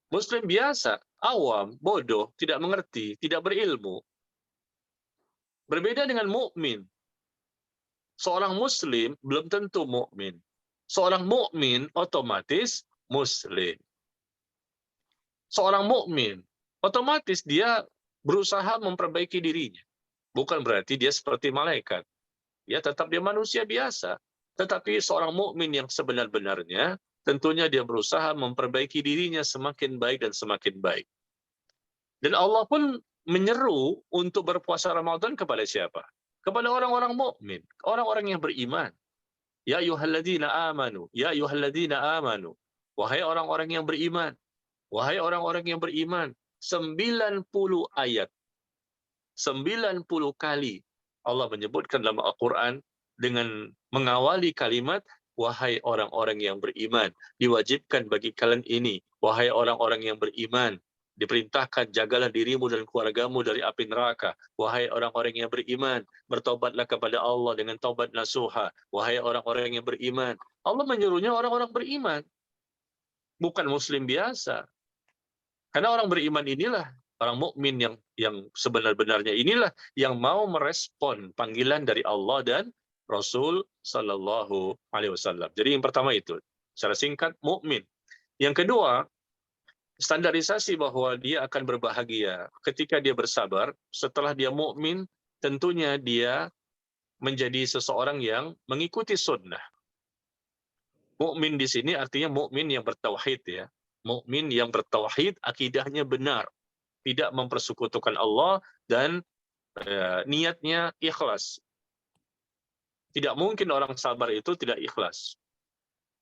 muslim biasa, awam, bodoh, tidak mengerti, tidak berilmu. Berbeda dengan mukmin. Seorang muslim belum tentu mukmin. Seorang mukmin otomatis muslim. Seorang mukmin otomatis dia berusaha memperbaiki dirinya. Bukan berarti dia seperti malaikat. Ya, tetap dia manusia biasa. Tetapi seorang mukmin yang sebenar-benarnya, tentunya dia berusaha memperbaiki dirinya semakin baik dan semakin baik. Dan Allah pun menyeru untuk berpuasa Ramadan kepada siapa? Kepada orang-orang mukmin, orang-orang yang beriman. Ya ayyuhalladzina amanu, ya ayyuhalladzina amanu. Wahai orang-orang yang beriman, wahai orang-orang yang beriman. 90 ayat, 90 kali Allah menyebutkan dalam Al-Quran dengan mengawali kalimat, wahai orang-orang yang beriman, diwajibkan bagi kalian ini, wahai orang-orang yang beriman, diperintahkan jagalah dirimu dan keluargamu dari api neraka, wahai orang-orang yang beriman, bertobatlah kepada Allah dengan taubat nasuha, wahai orang-orang yang beriman. Allah menyuruhnya orang-orang beriman, bukan muslim biasa. Karena orang beriman inilah, orang mukmin yang sebenar-benarnya inilah yang mau merespon panggilan dari Allah dan Rasul Sallallahu Alaihi Wasallam. Jadi yang pertama itu, secara singkat, mukmin. Yang kedua, standarisasi bahwa dia akan berbahagia ketika dia bersabar. Setelah dia mukmin, tentunya dia menjadi seseorang yang mengikuti sunnah. Mukmin di sini artinya mukmin yang bertauhid ya. Mukmin yang bertauhid, akidahnya benar, tidak mempersekutukan Allah dan niatnya ikhlas. Tidak mungkin orang sabar itu tidak ikhlas.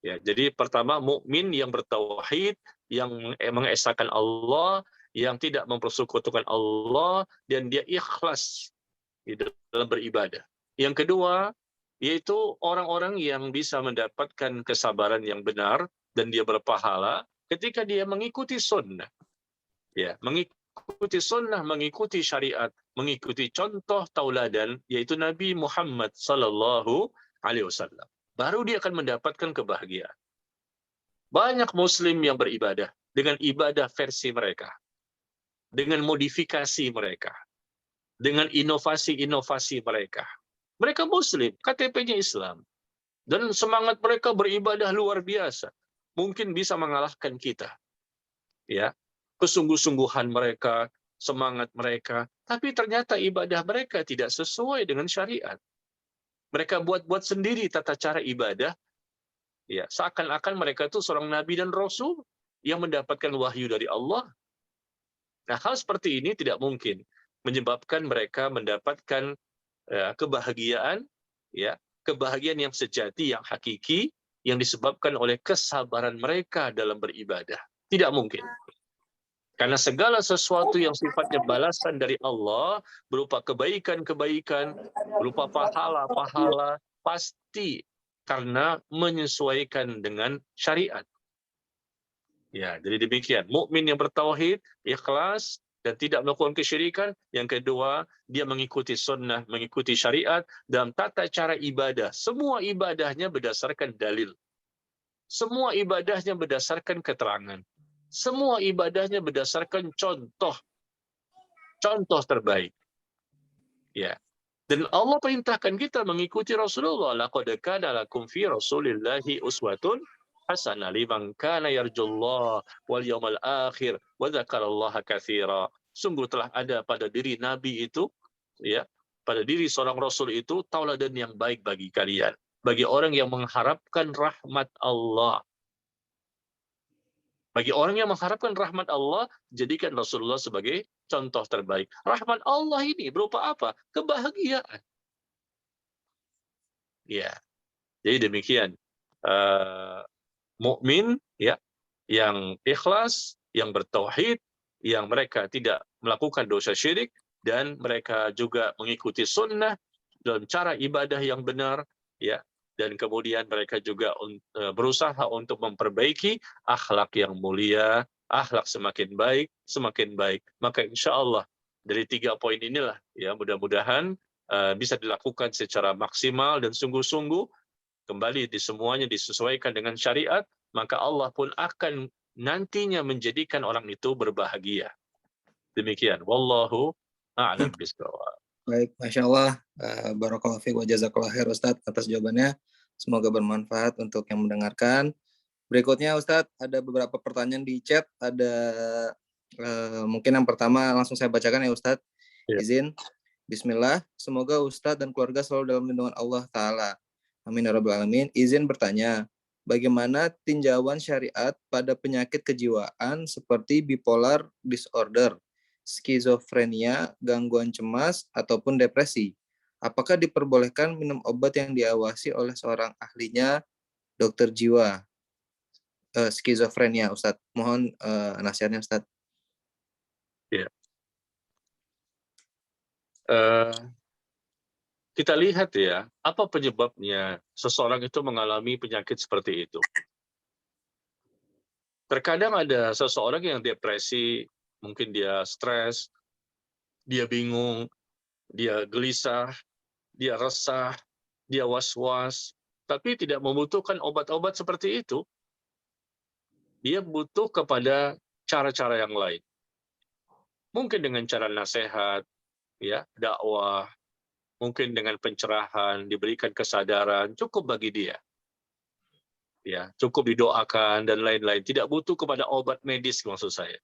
Ya, jadi pertama mukmin yang bertauhid, yang mengesahkan Allah, yang tidak mempersekutukan Allah dan dia ikhlas di dalam beribadah. Yang kedua, yaitu orang-orang yang bisa mendapatkan kesabaran yang benar dan dia berpahala ketika dia mengikuti sunnah. Ya, mengikuti sunnah, mengikuti syariat, mengikuti contoh tauladan, yaitu Nabi Muhammad Sallallahu Alaihi Wasallam. Baru dia akan mendapatkan kebahagiaan. Banyak Muslim yang beribadah dengan ibadah versi mereka, dengan modifikasi mereka, dengan inovasi-inovasi mereka. Mereka Muslim, KTP-nya Islam, dan semangat mereka beribadah luar biasa. Mungkin bisa mengalahkan kita, ya. Kesungguh-sungguhan mereka, semangat mereka, tapi ternyata ibadah mereka tidak sesuai dengan syariat. Mereka buat-buat sendiri tata cara ibadah, ya, seakan-akan mereka itu seorang nabi dan rasul yang mendapatkan wahyu dari Allah. Nah, hal seperti ini tidak mungkin menyebabkan mereka mendapatkan kebahagiaan, ya, kebahagiaan yang sejati, yang hakiki, yang disebabkan oleh kesabaran mereka dalam beribadah. Tidak mungkin. Karena segala sesuatu yang sifatnya balasan dari Allah, berupa kebaikan-kebaikan, berupa pahala-pahala, pasti karena menyesuaikan dengan syariat. Ya, jadi demikian. Mukmin yang bertauhid, ikhlas, dan tidak melakukan kesyirikan. Yang kedua, dia mengikuti sunnah, mengikuti syariat dalam tata cara ibadah. Semua ibadahnya berdasarkan dalil. Semua ibadahnya berdasarkan keterangan. Semua ibadahnya berdasarkan contoh terbaik. Ya. Dan Allah perintahkan kita mengikuti Rasulullah. Laqad kana lakum fi Rasulillahi uswatun hasanah liman kana yarjullah wal yawmal akhir wa dzakarallaha katsira. Sungguh telah ada pada diri Nabi itu, ya, pada diri seorang Rasul itu tauladan yang baik bagi kalian. Bagi orang yang mengharapkan rahmat Allah. Bagi orang yang mengharapkan rahmat Allah, jadikan Rasulullah sebagai contoh terbaik. Rahmat Allah ini berupa apa? Kebahagiaan. Ya, jadi demikian. Mukmin, ya, yang ikhlas, yang bertauhid, yang mereka tidak melakukan dosa syirik, dan mereka juga mengikuti sunnah dalam cara ibadah yang benar, ya, dan kemudian mereka juga berusaha untuk memperbaiki akhlak yang mulia, akhlak semakin baik, maka insya Allah dari 3 poin inilah, ya, mudah-mudahan bisa dilakukan secara maksimal dan sungguh-sungguh, kembali di semuanya disesuaikan dengan syariat, maka Allah pun akan nantinya menjadikan orang itu berbahagia. Demikian. Wallahu a'lam bishawab. Baik, Masya Allah. Barakallahu fiik wa jazakallahu khair Ustadz atas jawabannya. Semoga bermanfaat untuk yang mendengarkan. Berikutnya Ustadz, ada beberapa pertanyaan di chat. Ada mungkin yang pertama langsung saya bacakan ya Ustadz. Ya. Izin. Bismillah. Semoga Ustadz dan keluarga selalu dalam lindungan Allah Ta'ala. Amin ya rabbal alamin. Izin bertanya, bagaimana tinjauan syariat pada penyakit kejiwaan seperti bipolar disorder, skizofrenia, gangguan cemas, ataupun depresi? Apakah diperbolehkan minum obat yang diawasi oleh seorang ahlinya, dokter jiwa? Skizofrenia, Ustadz. Mohon nasihatnya, Ustadz. Ya. kita lihat ya, apa penyebabnya seseorang itu mengalami penyakit seperti itu. Terkadang ada seseorang yang depresi, mungkin dia stres, dia bingung, dia gelisah, dia resah, dia was-was, tapi tidak membutuhkan obat-obat seperti itu. Dia butuh kepada cara-cara yang lain. Mungkin dengan cara nasihat, ya, dakwah, mungkin dengan pencerahan, diberikan kesadaran, cukup bagi dia. Ya, cukup didoakan dan lain-lain. Tidak butuh kepada obat medis maksud saya.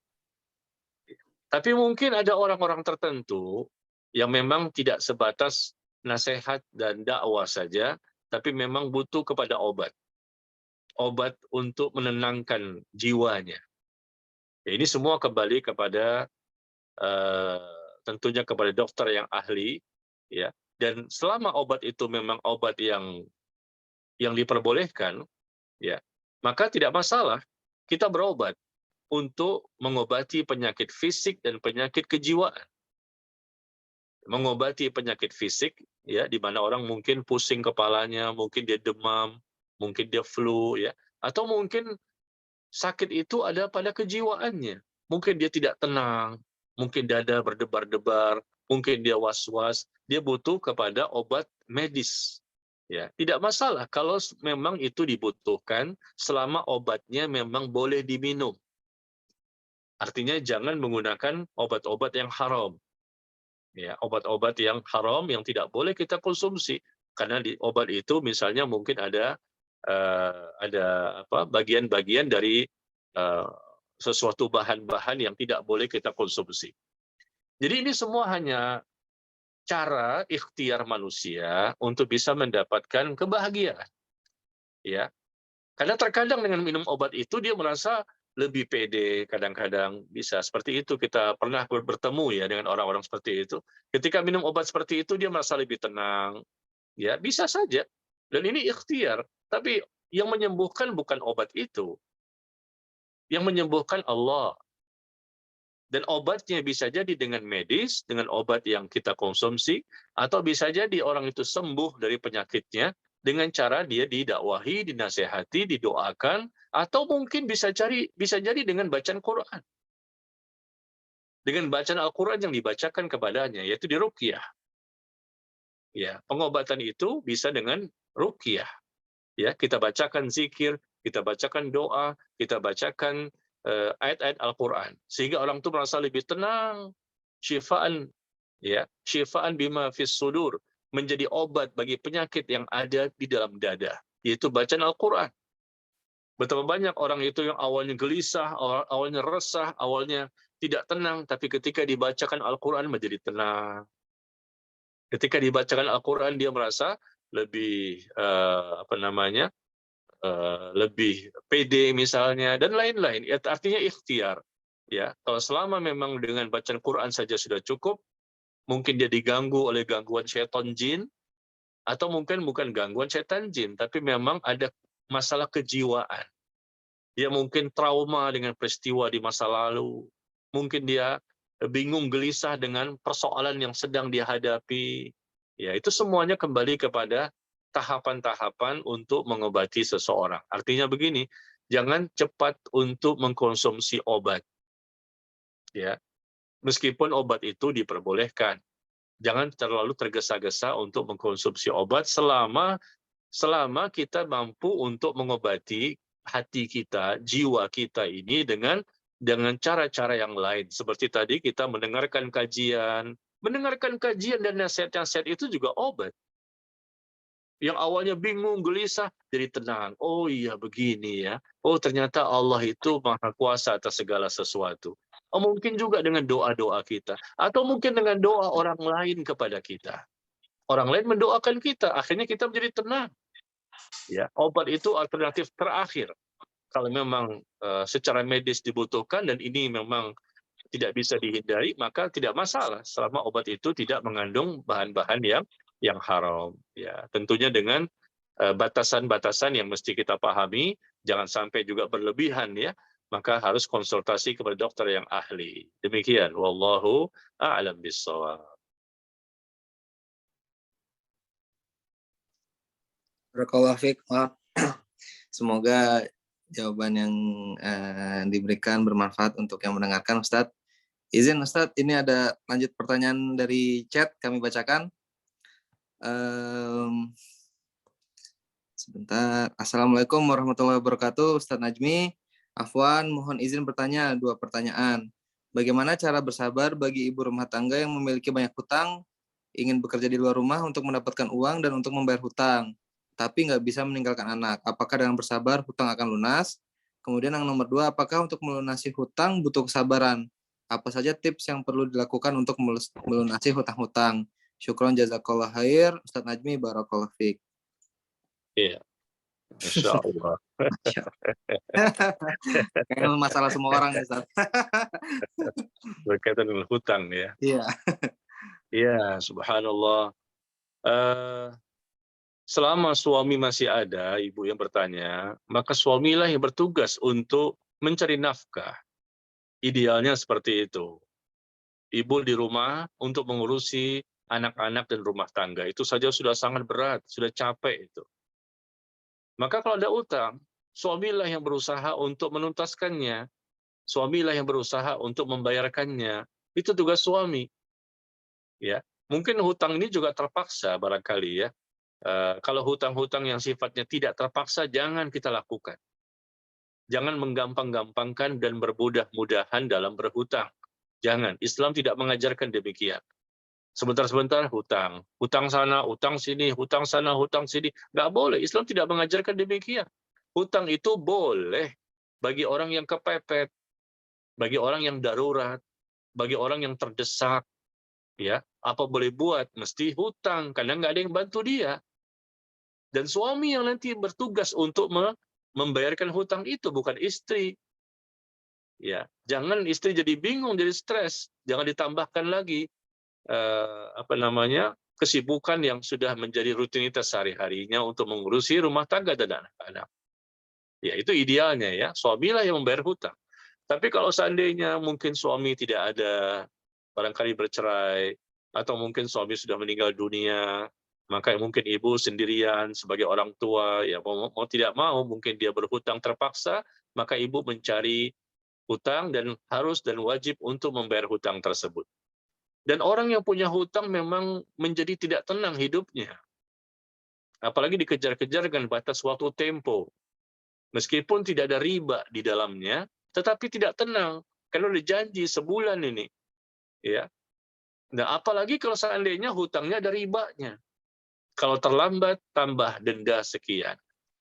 Tapi mungkin ada orang-orang tertentu yang memang tidak sebatas nasihat dan dakwah saja, tapi memang butuh kepada obat. Obat untuk menenangkan jiwanya. Ya, ini semua kembali kepada tentunya kepada dokter yang ahli, ya. Dan selama obat itu memang obat yang diperbolehkan, ya, maka tidak masalah kita berobat untuk mengobati penyakit fisik dan penyakit kejiwaan. Mengobati penyakit fisik, ya, di mana orang mungkin pusing kepalanya, mungkin dia demam, mungkin dia flu, ya, atau mungkin sakit itu ada pada kejiwaannya. Mungkin dia tidak tenang, mungkin dada berdebar-debar, mungkin dia was-was, dia butuh kepada obat medis. Ya, tidak masalah kalau memang itu dibutuhkan selama obatnya memang boleh diminum. Artinya jangan menggunakan obat-obat yang haram. Ya, obat-obat yang haram yang tidak boleh kita konsumsi karena di obat itu misalnya mungkin ada bagian-bagian dari eh, sesuatu bahan-bahan yang tidak boleh kita konsumsi. Jadi ini semua hanya cara ikhtiar manusia untuk bisa mendapatkan kebahagiaan. Ya, karena terkadang dengan minum obat itu dia merasa lebih pede, kadang-kadang bisa seperti itu. Kita pernah bertemu ya dengan orang-orang seperti itu. Ketika minum obat seperti itu dia merasa lebih tenang. Ya, bisa saja. Dan ini ikhtiar. Tapi yang menyembuhkan bukan obat itu. Yang menyembuhkan Allah. Dan obatnya bisa jadi dengan medis, dengan obat yang kita konsumsi, atau bisa jadi orang itu sembuh dari penyakitnya dengan cara dia didakwahi, dinasehati, didoakan, atau mungkin bisa jadi dengan bacaan Quran. Dengan bacaan Al-Quran yang dibacakan kepadanya, yaitu diruqyah. Ya, pengobatan itu bisa dengan ruqyah. Ya, kita bacakan zikir, kita bacakan doa, kita bacakan ayat-ayat Al-Quran, sehingga orang itu merasa lebih tenang, syifaan, ya, syifaan bima fis sudur, menjadi obat bagi penyakit yang ada di dalam dada, yaitu bacaan Al-Quran. Betapa banyak orang itu yang awalnya gelisah, awalnya resah, awalnya tidak tenang, tapi ketika dibacakan Al-Quran menjadi tenang. Ketika dibacakan Al-Quran dia merasa lebih lebih pede misalnya dan lain-lain. Ya, artinya ikhtiar. Ya, kalau selama memang dengan bacaan Quran saja sudah cukup, mungkin dia diganggu oleh gangguan syaitan jin, atau mungkin bukan gangguan syaitan jin, tapi memang ada masalah kejiwaan. Dia mungkin trauma dengan peristiwa di masa lalu. Mungkin dia bingung gelisah dengan persoalan yang sedang dia hadapi. Ya, itu semuanya kembali kepada tahapan-tahapan untuk mengobati seseorang. Artinya begini, jangan cepat untuk mengkonsumsi obat. Ya, meskipun obat itu diperbolehkan. Jangan terlalu tergesa-gesa untuk mengkonsumsi obat selama kita mampu untuk mengobati hati kita, jiwa kita ini dengan cara-cara yang lain. Seperti tadi kita mendengarkan kajian dan nasihat-nasihat itu juga obat. Yang awalnya bingung, gelisah, jadi tenang. Oh iya begini ya. Oh ternyata Allah itu maha kuasa atas segala sesuatu. Oh, mungkin juga dengan doa-doa kita. Atau mungkin dengan doa orang lain kepada kita. Orang lain mendoakan kita, akhirnya kita menjadi tenang. Ya, obat itu alternatif terakhir. Kalau memang secara medis dibutuhkan dan ini memang tidak bisa dihindari, maka tidak masalah selama obat itu tidak mengandung bahan-bahan yang haram. Ya, tentunya dengan batasan-batasan yang mesti kita pahami, jangan sampai juga berlebihan ya. Maka harus konsultasi kepada dokter yang ahli. Demikian, wallahu a'lam bishawab. Barakallahu fiik. Maaf. Semoga jawaban yang diberikan bermanfaat untuk yang mendengarkan, Ustadz. Izin Ustadz, ini ada lanjut pertanyaan dari chat, kami bacakan. Sebentar. Assalamualaikum warahmatullahi wabarakatuh, Ustadz Najmi. Afwan, mohon izin bertanya 2 pertanyaan. Bagaimana cara bersabar bagi ibu rumah tangga yang memiliki banyak hutang, ingin bekerja di luar rumah untuk mendapatkan uang dan untuk membayar hutang, tapi nggak bisa meninggalkan anak? Apakah dengan bersabar hutang akan lunas? Kemudian yang nomor 2, apakah untuk melunasi hutang butuh kesabaran? Apa saja tips yang perlu dilakukan untuk melunasi hutang-hutang? Syukron jazakallah khair, Ustadz Najmi, barakallah fiik. Iya, Masya Allah. Kayaknya masalah semua orang nih, Ustaz. Berkaitan dengan hutang ya. Iya. Iya, subhanallah. Selama suami masih ada, ibu yang bertanya, maka suamilah yang bertugas untuk mencari nafkah. Idealnya seperti itu. Ibu di rumah untuk mengurusi anak-anak dan rumah tangga. Itu saja sudah sangat berat, sudah capek itu. Maka kalau ada utang, suamilah yang berusaha untuk menuntaskannya. Suamilah yang berusaha untuk membayarkannya. Itu tugas suami. Ya, mungkin hutang ini juga terpaksa barangkali ya. Kalau hutang-hutang yang sifatnya tidak terpaksa, jangan kita lakukan. Jangan menggampang-gampangkan dan bermudah-mudahan dalam berhutang. Jangan. Islam tidak mengajarkan demikian. Sebentar-sebentar hutang. Hutang sana, hutang sini, hutang sana, hutang sini. Nggak boleh. Islam tidak mengajarkan demikian. Hutang itu boleh bagi orang yang kepepet, bagi orang yang darurat, bagi orang yang terdesak. Ya, apa boleh buat? Mesti hutang, karena nggak ada yang bantu dia. Dan suami yang nanti bertugas untuk membayarkan hutang itu, bukan istri. Ya, jangan istri jadi bingung, jadi stres. Jangan ditambahkan lagi kesibukan yang sudah menjadi rutinitas sehari-harinya untuk mengurusi rumah tangga dan anak-anak. Ya, itu idealnya ya, suamilah yang membayar hutang. Tapi kalau seandainya mungkin suami tidak ada, barangkali bercerai, atau mungkin suami sudah meninggal dunia, maka mungkin ibu sendirian sebagai orang tua, ya mau tidak mau, mungkin dia berhutang terpaksa, maka ibu mencari hutang dan harus dan wajib untuk membayar hutang tersebut. Dan orang yang punya hutang memang menjadi tidak tenang hidupnya. Apalagi dikejar-kejar dengan batas waktu tempo. Meskipun tidak ada riba di dalamnya, tetapi tidak tenang. Karena udah janji sebulan ini. Ya. Nah, apalagi kalau seandainya hutangnya ada ribanya. Kalau terlambat, tambah denda sekian.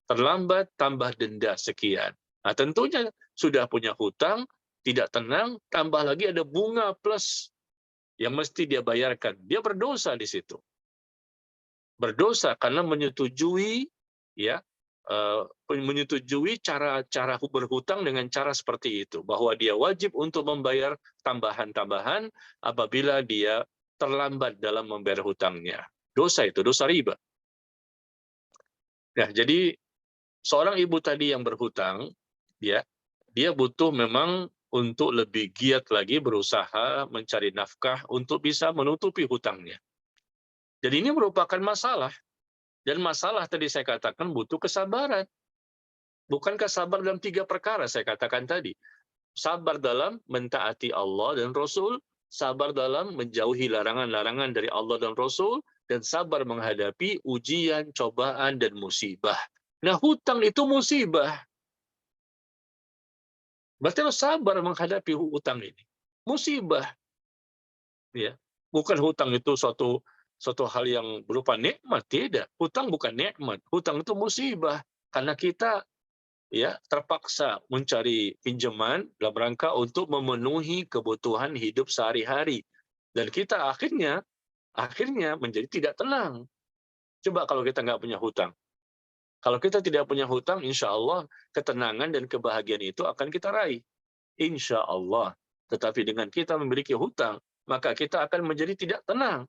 Terlambat, tambah denda sekian. Nah, tentunya sudah punya hutang, tidak tenang, tambah lagi ada bunga plus yang mesti dia bayarkan. Dia berdosa di situ. Berdosa karena menyetujui ya menyetujui cara berhutang dengan cara seperti itu, bahwa dia wajib untuk membayar tambahan-tambahan apabila dia terlambat dalam membayar hutangnya. Dosa itu, dosa riba. Nah, jadi seorang ibu tadi yang berhutang, ya, dia butuh memang untuk lebih giat lagi berusaha mencari nafkah untuk bisa menutupi hutangnya. Jadi ini merupakan masalah. Dan masalah tadi saya katakan butuh kesabaran. Bukankah sabar dalam 3 perkara saya katakan tadi? Sabar dalam mentaati Allah dan Rasul, sabar dalam menjauhi larangan-larangan dari Allah dan Rasul, dan sabar menghadapi ujian, cobaan, dan musibah. Nah, hutang itu musibah. Berarti harus sabar menghadapi hutang ini. Musibah. Ya. Bukan hutang itu suatu hal yang berupa nikmat, tidak. Hutang bukan nikmat, hutang itu musibah. Karena kita ya terpaksa mencari pinjaman dalam rangka untuk memenuhi kebutuhan hidup sehari-hari. Dan kita akhirnya menjadi tidak tenang. Coba kalau kita nggak punya hutang. Kalau kita tidak punya hutang, insya Allah ketenangan dan kebahagiaan itu akan kita raih. Insya Allah. Tetapi dengan kita memiliki hutang, maka kita akan menjadi tidak tenang.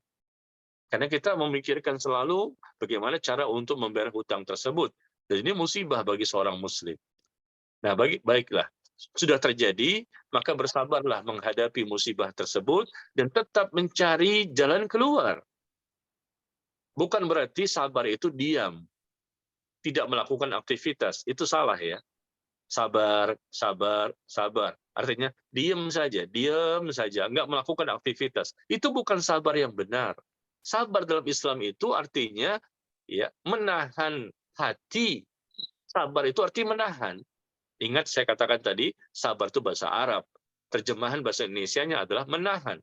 Karena kita memikirkan selalu bagaimana cara untuk membayar hutang tersebut. Dan ini musibah bagi seorang muslim. Nah, baiklah. Sudah terjadi, maka bersabarlah menghadapi musibah tersebut dan tetap mencari jalan keluar. Bukan berarti sabar itu diam. tidak melakukan aktivitas. Itu salah ya. Sabar, sabar, sabar. Artinya diam saja, nggak melakukan aktivitas. Itu bukan sabar yang benar. Sabar dalam Islam itu artinya ya menahan hati. Sabar itu artinya menahan. Ingat saya katakan tadi, sabar itu bahasa Arab. Terjemahan bahasa Indonesianya adalah menahan.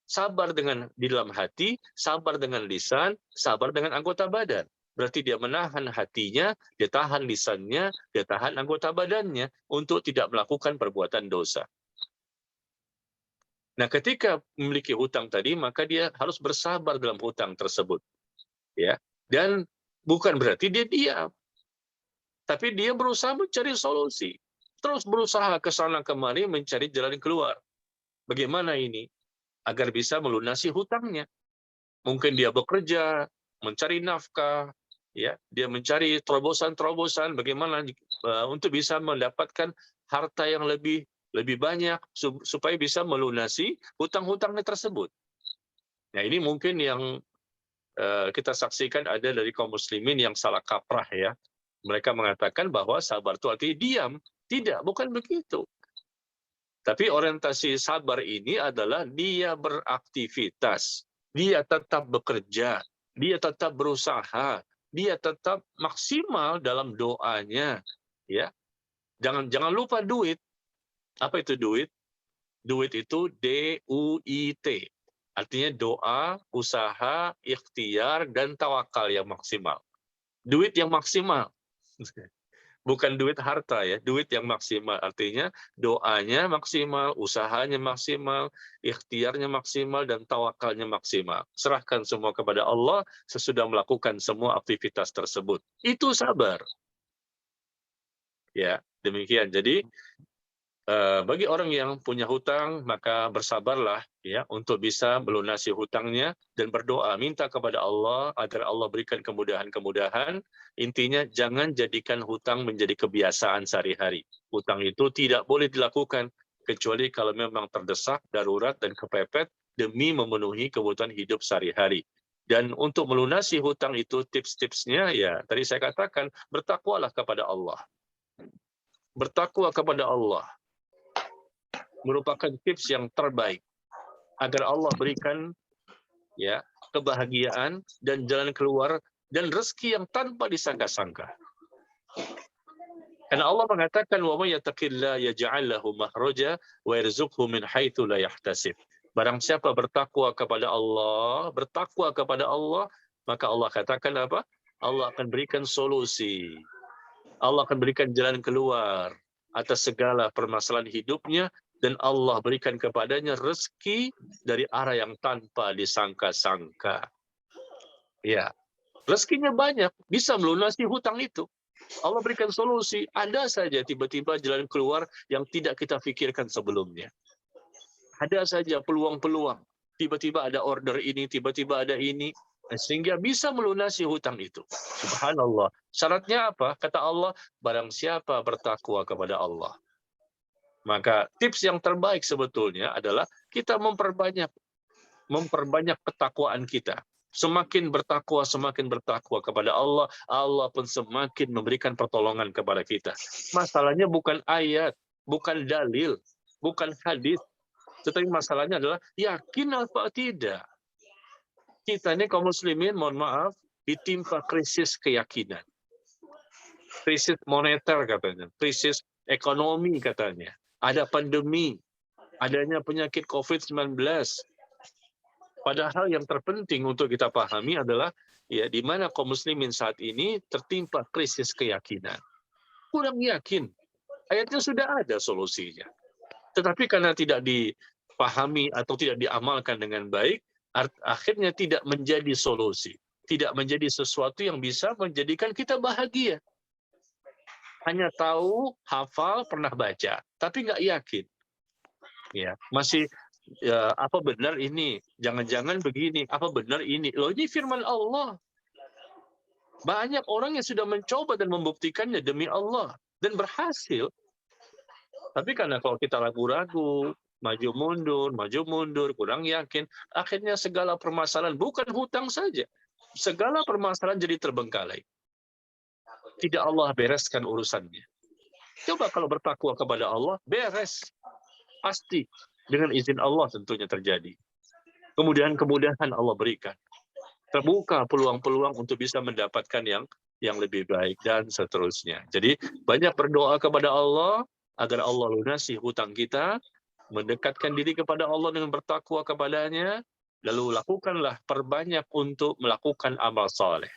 Sabar di dalam hati, sabar dengan lisan, sabar dengan anggota badan. Berarti dia menahan hatinya, dia tahan lisannya, dia tahan anggota badannya untuk tidak melakukan perbuatan dosa. Nah, ketika memiliki hutang tadi, maka dia harus bersabar dalam hutang tersebut. Ya. Dan bukan berarti dia diam, tapi dia berusaha mencari solusi. Terus berusaha ke sana kemari mencari jalan keluar. Bagaimana ini? Agar bisa melunasi hutangnya. Mungkin dia bekerja, mencari nafkah, ya, dia mencari terobosan-terobosan bagaimana untuk bisa mendapatkan harta yang lebih banyak supaya bisa melunasi hutang-hutangnya tersebut. Nah, ini mungkin yang kita saksikan ada dari kaum muslimin yang salah kaprah ya. Mereka mengatakan bahwa sabar itu artinya diam. Tidak, bukan begitu. Tapi orientasi sabar ini adalah dia beraktivitas, dia tetap bekerja, dia tetap berusaha, dia tetap maksimal dalam doanya, ya. Jangan lupa duit. Apa itu duit? Duit itu DUIT. Artinya doa, usaha, ikhtiar, dan tawakal yang maksimal. Duit yang maksimal. Bukan duit harta ya, duit yang maksimal. Artinya doanya maksimal, usahanya maksimal, ikhtiarnya maksimal, dan tawakalnya maksimal. Serahkan semua kepada Allah sesudah melakukan semua aktivitas tersebut. Itu sabar. Ya, demikian. Jadi bagi orang yang punya hutang, maka bersabarlah ya untuk bisa melunasi hutangnya dan berdoa, minta kepada Allah agar Allah berikan kemudahan-kemudahan. Intinya jangan jadikan hutang menjadi kebiasaan sehari-hari. Hutang itu tidak boleh dilakukan kecuali kalau memang terdesak, darurat, dan kepepet demi memenuhi kebutuhan hidup sehari-hari. Dan untuk melunasi hutang itu tips-tipsnya ya tadi saya katakan, bertakwalah kepada Allah. Bertakwa kepada Allah merupakan tips yang terbaik agar Allah berikan ya kebahagiaan dan jalan keluar dan rezeki yang tanpa disangka-sangka. Karena Allah mengatakan wa may yattaqillaha yaj'al lahu makhraja wa yarzuqhu min haitsu la yahtasib. Barang siapa bertakwa kepada Allah, maka Allah katakan apa? Allah akan berikan solusi. Allah akan berikan jalan keluar atas segala permasalahan hidupnya, dan Allah berikan kepadanya rezeki dari arah yang tanpa disangka-sangka. Ya, rezekinya banyak, bisa melunasi hutang itu. Allah berikan solusi, ada saja tiba-tiba jalan keluar yang tidak kita pikirkan sebelumnya. Ada saja peluang-peluang, tiba-tiba ada order ini, tiba-tiba ada ini, sehingga bisa melunasi hutang itu. Subhanallah. Syaratnya apa? Kata Allah, barang siapa bertakwa kepada Allah. Maka tips yang terbaik sebetulnya adalah kita memperbanyak ketakwaan kita. Semakin bertakwa kepada Allah, Allah pun semakin memberikan pertolongan kepada kita. Masalahnya bukan ayat, bukan dalil, bukan hadis, tetapi masalahnya adalah yakin apa tidak. Kita ini kaum muslimin, mohon maaf, ditimpa krisis keyakinan. Krisis moneter katanya, krisis ekonomi katanya. Ada pandemi, adanya penyakit COVID-19. Padahal yang terpenting untuk kita pahami adalah ya di mana kaum muslimin saat ini tertimpa krisis keyakinan. Kurang yakin. Ayatnya sudah ada solusinya. Tetapi karena tidak dipahami atau tidak diamalkan dengan baik, akhirnya tidak menjadi solusi. Tidak menjadi sesuatu yang bisa menjadikan kita bahagia. Hanya tahu, hafal, pernah baca, tapi nggak yakin. Ya, masih ya, apa benar ini? Jangan-jangan begini. Apa benar ini? Loh, ini firman Allah. Banyak orang yang sudah mencoba dan membuktikannya demi Allah dan berhasil. Tapi karena kalau kita ragu-ragu, maju mundur, kurang yakin, akhirnya segala permasalahan, bukan hutang saja, segala permasalahan jadi terbengkalai. tidak Allah bereskan urusannya. Coba kalau bertakwa kepada Allah, beres. Pasti. Dengan izin Allah tentunya terjadi. Kemudahan-kemudahan Allah berikan. Terbuka peluang-peluang untuk bisa mendapatkan yang lebih baik dan seterusnya. Jadi banyak berdoa kepada Allah agar Allah lunasi hutang kita, mendekatkan diri kepada Allah dengan bertakwa kepadanya, lalu lakukanlah perbanyak untuk melakukan amal soleh.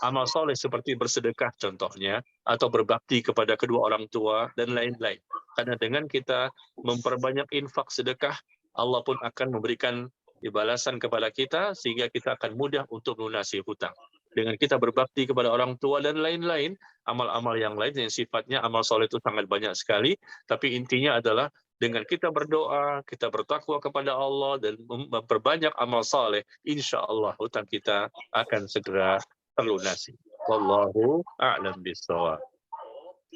Amal soleh seperti bersedekah contohnya, atau berbakti kepada kedua orang tua, dan lain-lain. Karena dengan kita memperbanyak infak sedekah, Allah pun akan memberikan balasan kepada kita, sehingga kita akan mudah untuk melunasi hutang. Dengan kita berbakti kepada orang tua dan lain-lain, amal-amal yang lain yang sifatnya amal soleh itu sangat banyak sekali, tapi intinya adalah dengan kita berdoa, kita bertakwa kepada Allah, dan memperbanyak amal soleh, insya Allah hutang kita akan segera terlunasi. Wallahu a'lam bishawab.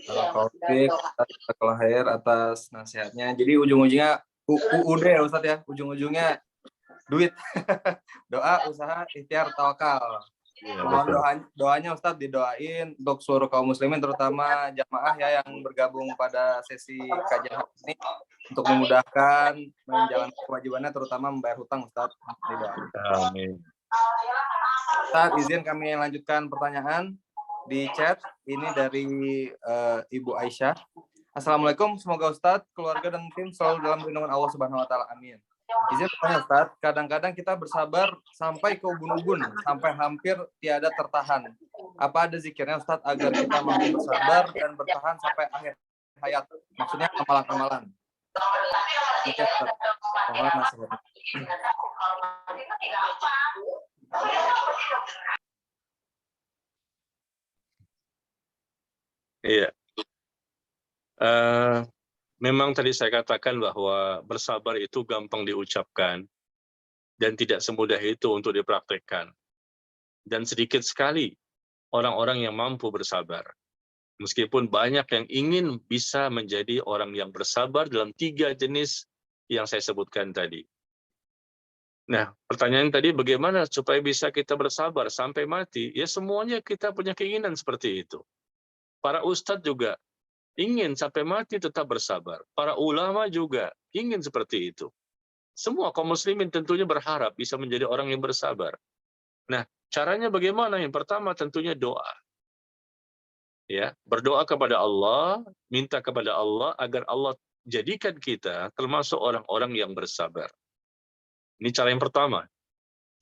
Barakallahu khair atas nasihatnya. Jadi ujung-ujungnya UUD ya Ustadz ya, ujung-ujungnya duit. Doa, usaha, ikhtiar, tawakal. Ya, Mohon doanya Ustadz didoain untuk seluruh kaum muslimin, terutama jamaah ya yang bergabung pada sesi kajian hari ini, untuk memudahkan menjalankan kewajibannya, terutama membayar hutang Ustadz. Didoain. Amin. Ustadz, izin kami lanjutkan pertanyaan di chat. Ini dari Ibu Aisyah. Assalamualaikum, semoga Ustadz, keluarga dan tim selalu dalam lindungan Allah Subhanahu wa taala. Amin. Izin bertanya Ustadz, kadang-kadang kita bersabar sampai ke ubun-ubun, sampai hampir tiada tertahan. Apa ada zikirnya Ustadz agar kita mampu bersabar dan bertahan sampai akhir hayat? Maksudnya amalan-amalan. Oke, Ustadz. Mohon nasihatnya. Iya. Memang tadi saya katakan bahwa bersabar itu gampang diucapkan dan tidak semudah itu untuk dipraktekkan. Dan sedikit sekali orang-orang yang mampu bersabar. Meskipun banyak yang ingin bisa menjadi orang yang bersabar dalam 3 jenis yang saya sebutkan tadi. Nah, pertanyaan tadi bagaimana supaya bisa kita bersabar sampai mati? Ya semuanya kita punya keinginan seperti itu. Para ustadz juga ingin sampai mati tetap bersabar. Para ulama juga ingin seperti itu. Semua kaum muslimin tentunya berharap bisa menjadi orang yang bersabar. Nah, caranya bagaimana? Yang pertama tentunya doa. Ya, berdoa kepada Allah, minta kepada Allah agar Allah jadikan kita termasuk orang-orang yang bersabar. Ini cara yang pertama.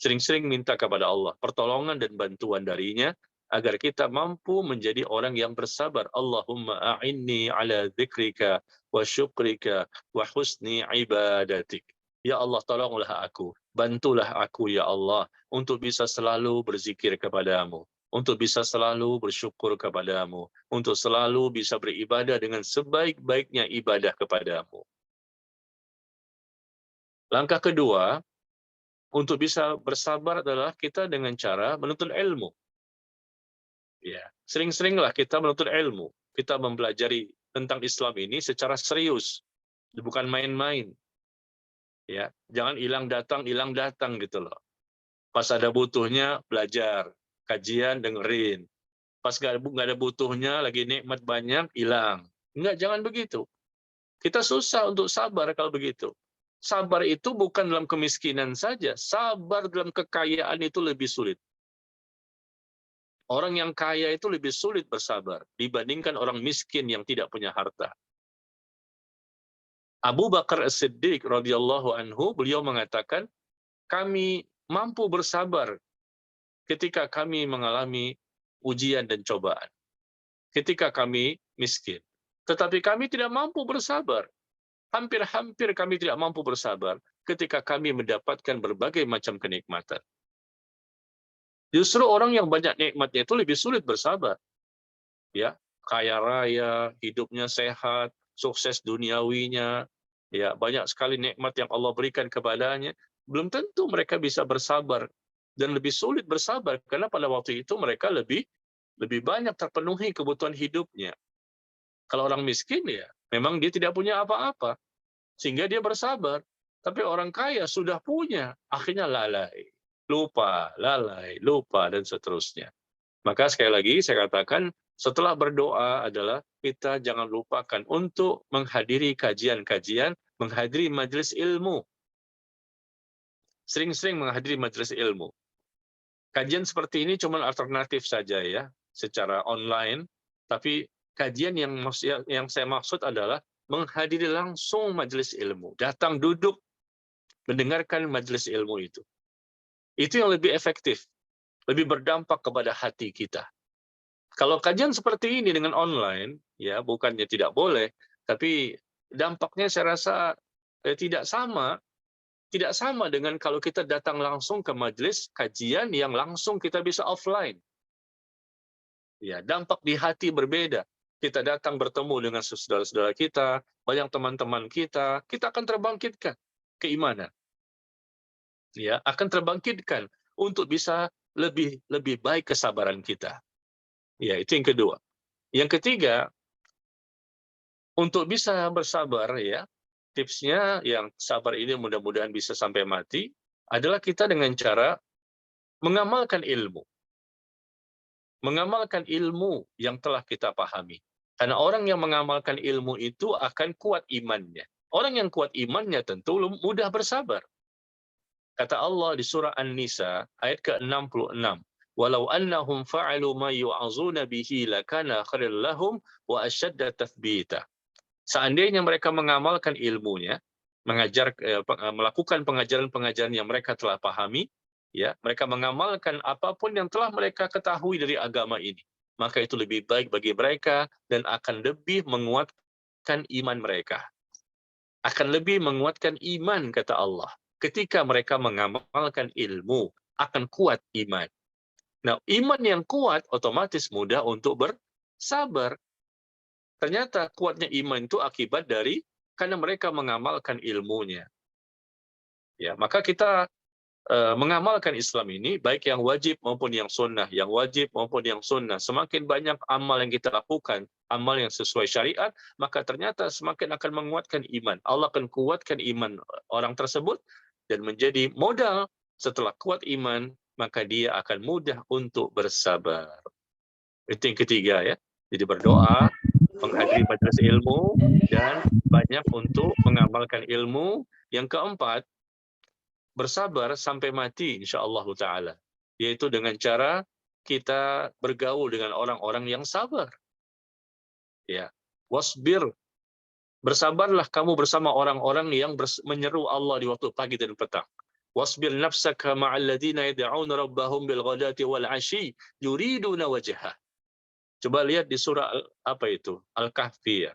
Sering-sering minta kepada Allah pertolongan dan bantuan darinya agar kita mampu menjadi orang yang bersabar. Allahumma a'inni ala dzikrika wa syukrika wa husni ibadatik. Ya Allah, tolonglah aku, bantulah aku ya Allah untuk bisa selalu berzikir kepadamu, untuk bisa selalu bersyukur kepadamu, untuk selalu bisa beribadah dengan sebaik-baiknya ibadah kepadamu. Langkah kedua, untuk bisa bersabar adalah kita dengan cara menuntut ilmu. Ya, sering-seringlah kita menuntut ilmu. Kita mempelajari tentang Islam ini secara serius, bukan main-main. Ya, jangan hilang datang gitu loh. Pas ada butuhnya belajar, kajian dengerin. Pas nggak ada butuhnya, lagi nikmat banyak, hilang. Enggak, jangan begitu. Kita susah untuk sabar kalau begitu. Sabar itu bukan dalam kemiskinan saja, sabar dalam kekayaan itu lebih sulit. Orang yang kaya itu lebih sulit bersabar dibandingkan orang miskin yang tidak punya harta. Abu Bakar As-Siddiq radhiyallahu anhu, beliau mengatakan, kami mampu bersabar ketika kami mengalami ujian dan cobaan, ketika kami miskin. Tetapi kami tidak mampu bersabar. Hampir-hampir kami tidak mampu bersabar ketika kami mendapatkan berbagai macam kenikmatan. Justru orang yang banyak nikmatnya itu lebih sulit bersabar. Ya, kaya raya, hidupnya sehat, sukses duniawinya, ya, banyak sekali nikmat yang Allah berikan kepadanya, belum tentu mereka bisa bersabar dan lebih sulit bersabar karena pada waktu itu mereka lebih banyak terpenuhi kebutuhan hidupnya. Kalau orang miskin ya, memang dia tidak punya apa-apa, sehingga dia bersabar. Tapi orang kaya sudah punya, akhirnya lalai, lupa, dan seterusnya. Maka sekali lagi saya katakan, setelah berdoa adalah kita jangan lupakan untuk menghadiri kajian-kajian, menghadiri majelis ilmu. Sering-sering menghadiri majelis ilmu. Kajian seperti ini cuma alternatif saja ya, secara online, tapi kajian yang saya maksud adalah menghadiri langsung majelis ilmu, datang duduk mendengarkan majelis ilmu itu. Itu yang lebih efektif, lebih berdampak kepada hati kita. Kalau kajian seperti ini dengan online, ya bukannya tidak boleh, tapi dampaknya saya rasa tidak sama dengan kalau kita datang langsung ke majelis kajian yang langsung kita bisa offline. Ya, dampak di hati berbeda. Kita datang bertemu dengan saudara-saudara kita, banyak teman-teman kita akan terbangkitkan keimanan. Ya, akan terbangkitkan untuk bisa lebih baik kesabaran kita. Ya, itu yang kedua. Yang ketiga, untuk bisa bersabar ya, tipsnya yang sabar ini mudah-mudahan bisa sampai mati adalah kita dengan cara mengamalkan ilmu. Mengamalkan ilmu yang telah kita pahami. Karena orang yang mengamalkan ilmu itu akan kuat imannya. Orang yang kuat imannya tentu mudah bersabar. Kata Allah di surah An-Nisa ayat ke-66, "Walau annahum fa'alu ma yu'azuna bihi lakana khairal lahum wa ashadda tathbita." Seandainya mereka mengamalkan ilmunya, melakukan pengajaran-pengajaran yang mereka telah pahami, ya, mereka mengamalkan apapun yang telah mereka ketahui dari agama ini, maka itu lebih baik bagi mereka dan akan lebih menguatkan iman mereka. Akan lebih menguatkan iman, kata Allah. Ketika mereka mengamalkan ilmu, akan kuat iman. Nah, iman yang kuat otomatis mudah untuk bersabar. Ternyata kuatnya iman itu akibat dari karena mereka mengamalkan ilmunya. Ya, maka kita mengamalkan Islam ini baik yang wajib maupun yang sunnah, yang wajib maupun yang sunnah. Semakin banyak amal yang kita lakukan, amal yang sesuai syariat, maka ternyata semakin akan menguatkan iman. Allah akan kuatkan iman orang tersebut dan menjadi modal. Setelah kuat iman, maka dia akan mudah untuk bersabar. Itu yang ketiga ya. Jadi berdoa, menghadiri majelis ilmu, dan banyak untuk mengamalkan ilmu. Yang keempat, bersabar sampai mati insyaallah taala, yaitu dengan cara kita bergaul dengan orang-orang yang sabar. Ya, wasbir, bersabarlah kamu bersama orang-orang yang menyeru Allah di waktu pagi dan petang. Wasbir nafsaka ma'al ladzina yad'una rabbahum bil ghadati wal 'ashyi yuriduna wajhah. Coba lihat di surah apa itu? Al-Kahfi ya.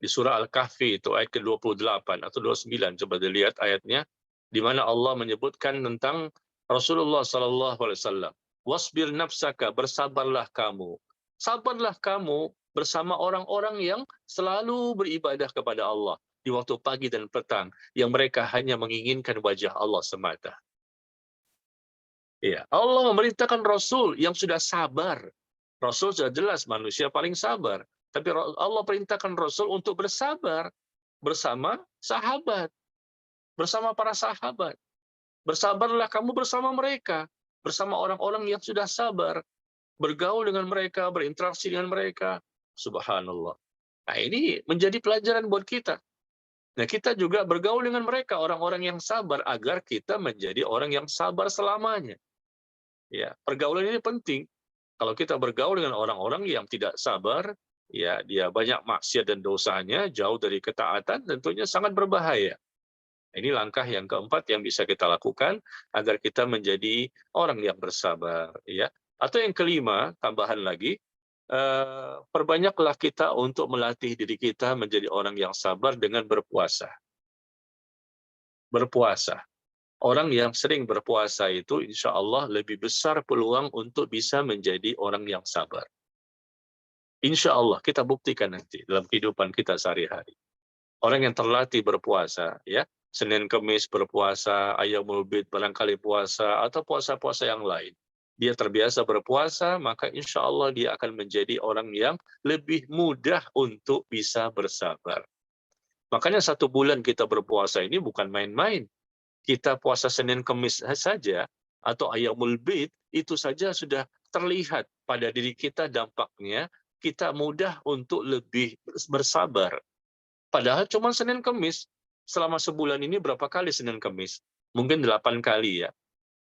Di surah Al-Kahfi itu ayat ke-28 atau 29, coba dilihat ayatnya, di mana Allah menyebutkan tentang Rasulullah sallallahu alaihi wasallam. Wasbir nafsaka, bersabarlah kamu. Sabarlah kamu bersama orang-orang yang selalu beribadah kepada Allah di waktu pagi dan petang, yang mereka hanya menginginkan wajah Allah semata. Ya, Allah memerintahkan Rasul yang sudah sabar. Rasul sudah jelas manusia paling sabar. Tapi Allah perintahkan Rasul untuk bersabar bersama sahabat, bersama para sahabat. Bersabarlah kamu bersama mereka, bersama orang-orang yang sudah sabar, bergaul dengan mereka, berinteraksi dengan mereka. Subhanallah. Nah, ini menjadi pelajaran buat kita. Nah, kita juga bergaul dengan mereka, orang-orang yang sabar, agar kita menjadi orang yang sabar selamanya. Ya, pergaulan ini penting. Kalau kita bergaul dengan orang-orang yang tidak sabar, ya dia banyak maksiat dan dosanya, jauh dari ketaatan, tentunya sangat berbahaya. Ini langkah yang keempat yang bisa kita lakukan agar kita menjadi orang yang bersabar, ya. Atau yang kelima, tambahan lagi, perbanyaklah kita untuk melatih diri kita menjadi orang yang sabar dengan berpuasa. Berpuasa. Orang yang sering berpuasa itu insya Allah lebih besar peluang untuk bisa menjadi orang yang sabar. Insya Allah kita buktikan nanti dalam kehidupan kita sehari-hari. Orang yang terlatih berpuasa, ya, Senin Kemis berpuasa, Ayyamul Bid barangkali puasa, atau puasa-puasa yang lain. Dia terbiasa berpuasa, maka insya Allah dia akan menjadi orang yang lebih mudah untuk bisa bersabar. Makanya 1 bulan kita berpuasa ini bukan main-main. Kita puasa Senin Kemis saja, atau Ayyamul Bid, itu saja sudah terlihat pada diri kita dampaknya, kita mudah untuk lebih bersabar. Padahal cuma Senin Kemis. Selama sebulan ini berapa kali Senin Kemis? Mungkin 8 kali ya.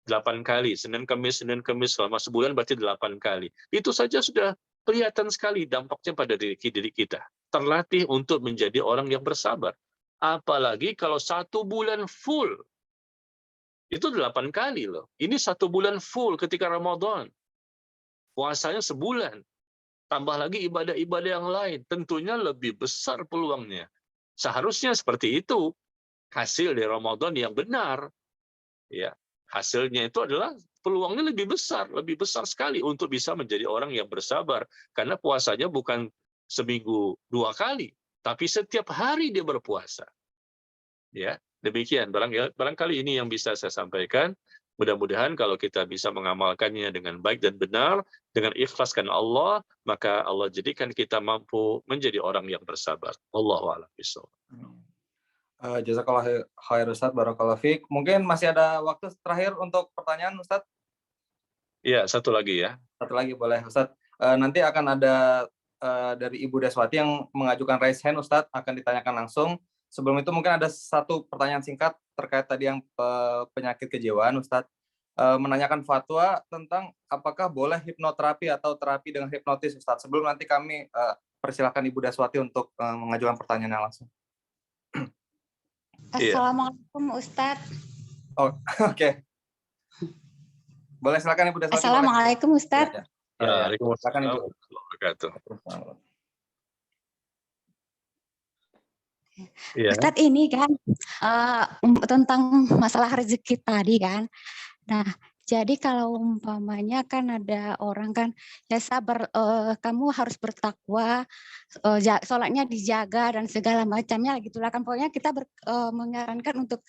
8 kali, Senin Kemis, selama sebulan berarti 8 kali. Itu saja sudah kelihatan sekali dampaknya pada diri kita. Terlatih untuk menjadi orang yang bersabar. Apalagi kalau 1 bulan full. Itu 8 kali loh. Ini 1 bulan full ketika Ramadan. Puasanya sebulan. Tambah lagi ibadah-ibadah yang lain. Tentunya lebih besar peluangnya. Seharusnya seperti itu. Hasil dari Ramadan yang benar. Ya, hasilnya itu adalah peluangnya lebih besar sekali untuk bisa menjadi orang yang bersabar. Karena puasanya bukan seminggu 2 kali, tapi setiap hari dia berpuasa. Ya, demikian barangkali ini yang bisa saya sampaikan. Mudah-mudahan kalau kita bisa mengamalkannya dengan baik dan benar, dengan ikhlas karena Allah, maka Allah jadikan kita mampu menjadi orang yang bersabar. Wallahu a'lam bishawab. Jazakallah khair Ustaz, barakallahu fiik. Mungkin masih ada waktu terakhir untuk pertanyaan Ustaz? Iya, satu lagi ya. Satu lagi boleh Ustaz. Nanti akan ada dari Ibu Deswati yang mengajukan raise hand Ustaz, akan ditanyakan langsung. Sebelum itu mungkin ada satu pertanyaan singkat terkait tadi yang penyakit kejiwaan Ustaz. Menanyakan fatwa tentang apakah boleh hipnoterapi atau terapi dengan hipnotis Ustaz. Sebelum nanti kami persilahkan Ibu Deswati untuk mengajukan pertanyaannya langsung. Assalamualaikum Ustadz. Oh, oke. Boleh silakan Ibu Deswati. Assalamualaikum Ustadz. Silakan Ibu. Ustadz ini kan tentang masalah rezeki tadi kan. Nah, jadi kalau umpamanya kan ada orang kan ya sabar, kamu harus bertakwa, sholatnya dijaga dan segala macamnya gitulah kan, pokoknya kita menyarankan untuk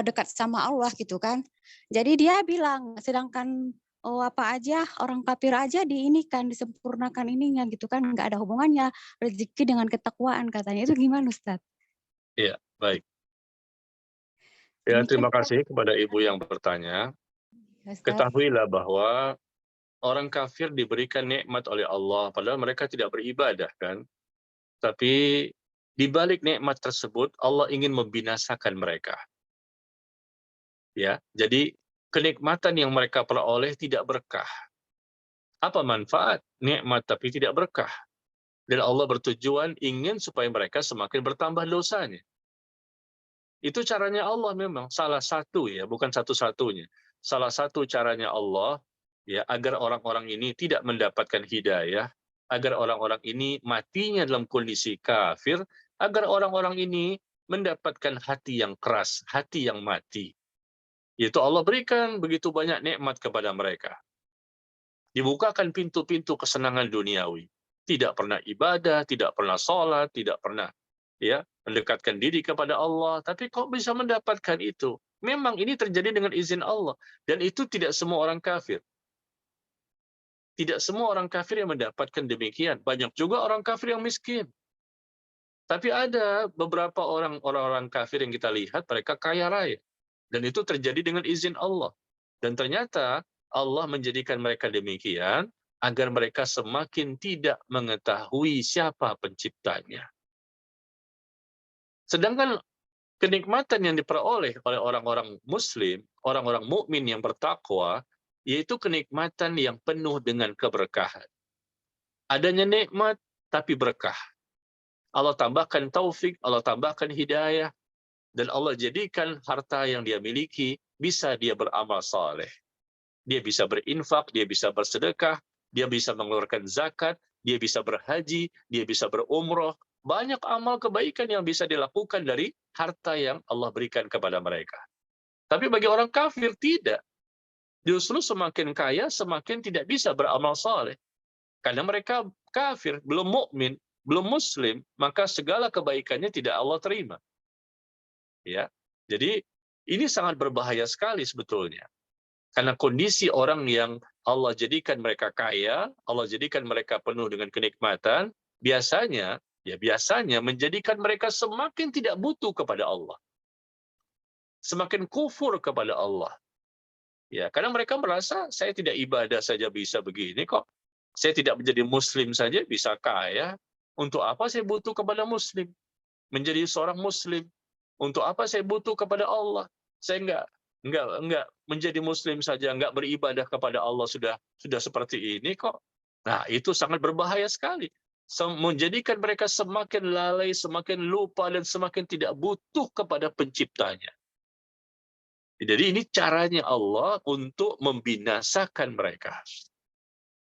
dekat sama Allah gitu kan. Jadi dia bilang sedangkan apa aja orang kafir aja disempurnakan ininya gitu kan, nggak ada hubungannya rezeki dengan ketakwaan katanya. Itu gimana Ustaz? Iya, baik. Ya, terima kasih kepada Ibu yang bertanya. Ketahuilah bahwa orang kafir diberikan nikmat oleh Allah, padahal mereka tidak beribadah kan. Tapi di balik nikmat tersebut, Allah ingin membinasakan mereka. Ya, jadi kenikmatan yang mereka peroleh tidak berkah. Apa manfaat? Nikmat tapi tidak berkah. Dan Allah bertujuan ingin supaya mereka semakin bertambah dosanya. Itu caranya Allah memang, salah satu ya, bukan satu-satunya. Salah satu caranya Allah ya agar orang-orang ini tidak mendapatkan hidayah, agar orang-orang ini matinya dalam kondisi kafir, agar orang-orang ini mendapatkan hati yang keras, hati yang mati. Yaitu Allah berikan begitu banyak nikmat kepada mereka. Dibukakan pintu-pintu kesenangan duniawi. Tidak pernah ibadah, tidak pernah sholat, tidak pernah ya mendekatkan diri kepada Allah, tapi kok bisa mendapatkan itu? Memang ini terjadi dengan izin Allah, dan itu tidak semua orang kafir. Tidak semua orang kafir yang mendapatkan demikian. Banyak juga orang kafir yang miskin. Tapi ada beberapa orang kafir yang kita lihat mereka kaya raya, dan itu terjadi dengan izin Allah. Dan ternyata Allah menjadikan mereka demikian agar mereka semakin tidak mengetahui siapa penciptanya. Sedangkan kenikmatan yang diperoleh oleh orang-orang muslim, orang-orang mukmin yang bertakwa, yaitu kenikmatan yang penuh dengan keberkahan. Adanya nikmat tapi berkah. Allah tambahkan taufik, Allah tambahkan hidayah, dan Allah jadikan harta yang dia miliki bisa dia beramal saleh. Dia bisa berinfak, dia bisa bersedekah, dia bisa mengeluarkan zakat, dia bisa berhaji, dia bisa berumroh. Banyak amal kebaikan yang bisa dilakukan dari harta yang Allah berikan kepada mereka. Tapi bagi orang kafir tidak. Justru semakin kaya, semakin tidak bisa beramal saleh. Karena mereka kafir, belum mukmin, belum muslim, maka segala kebaikannya tidak Allah terima. Ya. Jadi ini sangat berbahaya sekali sebetulnya. Karena kondisi orang yang Allah jadikan mereka kaya, Allah jadikan mereka penuh dengan kenikmatan, biasanya menjadikan mereka semakin tidak butuh kepada Allah. Semakin kufur kepada Allah. Ya, karena mereka merasa saya tidak ibadah saja bisa begini kok. Saya tidak menjadi muslim saja bisa kaya. Untuk apa saya butuh kepada muslim? Menjadi seorang muslim. Untuk apa saya butuh kepada Allah? Saya enggak menjadi muslim saja, enggak beribadah kepada Allah sudah seperti ini kok. Nah, itu sangat berbahaya sekali. Menjadikan mereka semakin lalai, semakin lupa dan semakin tidak butuh kepada penciptanya. Jadi ini caranya Allah untuk membinasakan mereka.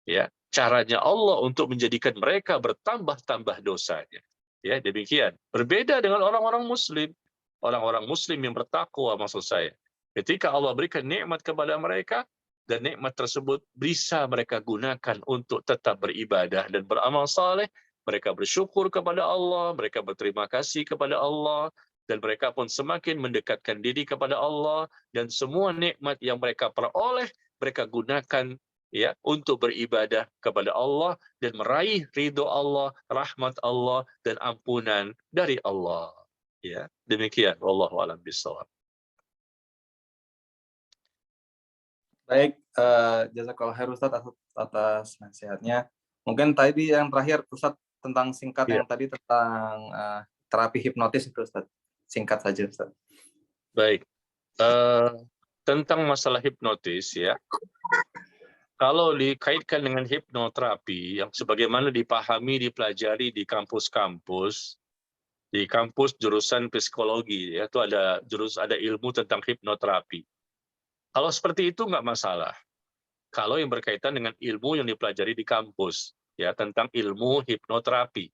Ya, caranya Allah untuk menjadikan mereka bertambah-tambah dosanya. Ya, demikian. Berbeda dengan orang-orang muslim. Orang-orang muslim yang bertakwa maksud saya. Ketika Allah berikan nikmat kepada mereka dan nikmat tersebut bisa mereka gunakan untuk tetap beribadah dan beramal saleh, mereka bersyukur kepada Allah, mereka berterima kasih kepada Allah, dan mereka pun semakin mendekatkan diri kepada Allah, dan semua nikmat yang mereka peroleh mereka gunakan ya untuk beribadah kepada Allah dan meraih ridho Allah, rahmat Allah dan ampunan dari Allah. Ya, demikian wallahu a'lam bishawab. Baik, jazakallah khair Ustadz atas nasihatnya. Mungkin tadi yang terakhir Ustadz tentang singkat Ya. yang tadi tentang terapi hipnotis itu Ustadz. Singkat saja Ustadz. Baik. Tentang masalah hipnotis ya. Kalau dikaitkan dengan hipnoterapi yang sebagaimana dipahami, dipelajari di kampus-kampus, di kampus jurusan psikologi ya, itu ada ilmu tentang hipnoterapi. Kalau seperti itu nggak masalah. Kalau yang berkaitan dengan ilmu yang dipelajari di kampus ya tentang ilmu hipnoterapi.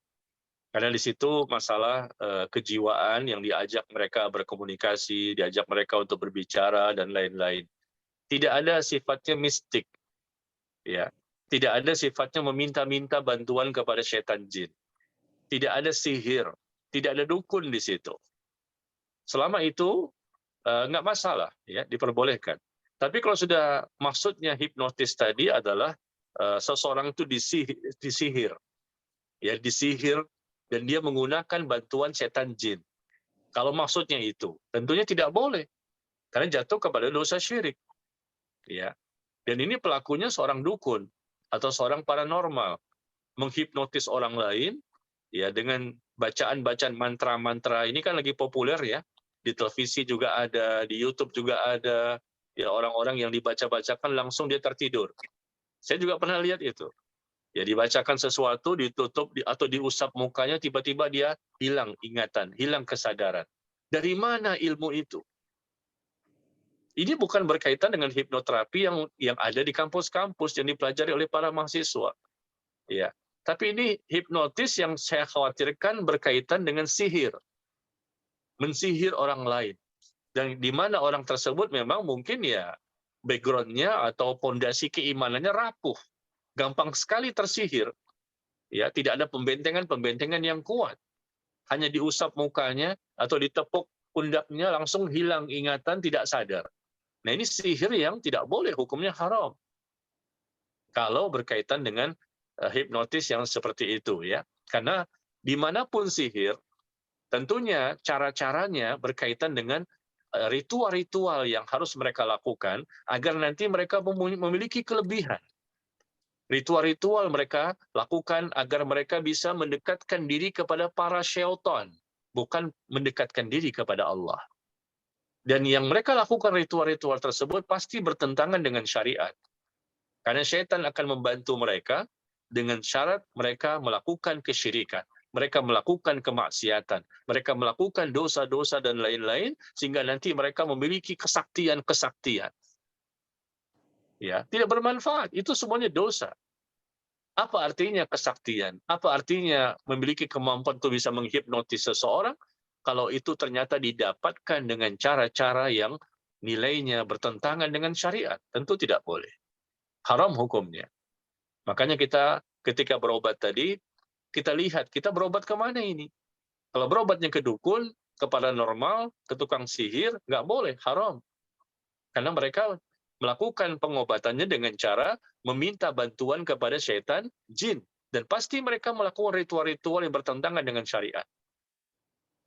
Karena di situ masalah kejiwaan yang diajak mereka berkomunikasi, diajak mereka untuk berbicara dan lain-lain. Tidak ada sifatnya mistik. Ya. Tidak ada sifatnya meminta-minta bantuan kepada setan jin. Tidak ada sihir, tidak ada dukun di situ. Selama itu nggak masalah, ya diperbolehkan. Tapi kalau sudah maksudnya hipnotis tadi adalah seseorang itu disihir, ya disihir dan dia menggunakan bantuan setan jin. Kalau maksudnya itu, tentunya tidak boleh karena jatuh kepada dosa syirik, ya. Dan ini pelakunya seorang dukun atau seorang paranormal menghipnotis orang lain, ya dengan bacaan-bacaan mantra-mantra ini kan lagi populer ya. Di televisi juga ada, di YouTube juga ada, ya orang-orang yang dibaca-bacakan langsung dia tertidur. Saya juga pernah lihat itu. Ya dibacakan sesuatu, ditutup atau diusap mukanya, tiba-tiba dia hilang ingatan, hilang kesadaran. Dari mana ilmu itu? Ini bukan berkaitan dengan hipnoterapi yang ada di kampus-kampus yang dipelajari oleh para mahasiswa. Ya, tapi ini hipnotis yang saya khawatirkan berkaitan dengan sihir. Mensihir orang lain. Dan di mana orang tersebut memang mungkin ya background-nya atau pondasi keimanannya rapuh. Gampang sekali tersihir. Ya, tidak ada pembentengan-pembentengan yang kuat. Hanya diusap mukanya atau ditepuk pundaknya langsung hilang ingatan, tidak sadar. Nah, ini sihir yang tidak boleh, hukumnya haram. Kalau berkaitan dengan hipnotis yang seperti itu ya. Karena dimanapun sihir, tentunya cara-caranya berkaitan dengan ritual-ritual yang harus mereka lakukan agar nanti mereka memiliki kelebihan. Ritual-ritual mereka lakukan agar mereka bisa mendekatkan diri kepada para syaitan, bukan mendekatkan diri kepada Allah. Dan yang mereka lakukan ritual-ritual tersebut pasti bertentangan dengan syariat. Karena syaitan akan membantu mereka dengan syarat mereka melakukan kesyirikan. Mereka melakukan kemaksiatan. Mereka melakukan dosa-dosa dan lain-lain sehingga nanti mereka memiliki kesaktian-kesaktian. Ya, tidak bermanfaat. Itu semuanya dosa. Apa artinya kesaktian? Apa artinya memiliki kemampuan untuk bisa menghipnotis seseorang kalau itu ternyata didapatkan dengan cara-cara yang nilainya bertentangan dengan syariat? Tentu tidak boleh. Haram hukumnya. Makanya kita ketika berobat tadi, kita lihat kita berobat kemana ini. Kalau berobatnya ke dukun, ke paranormal, ke tukang sihir, nggak boleh, haram. Karena mereka melakukan pengobatannya dengan cara meminta bantuan kepada setan jin. Dan pasti mereka melakukan ritual-ritual yang bertentangan dengan syariat.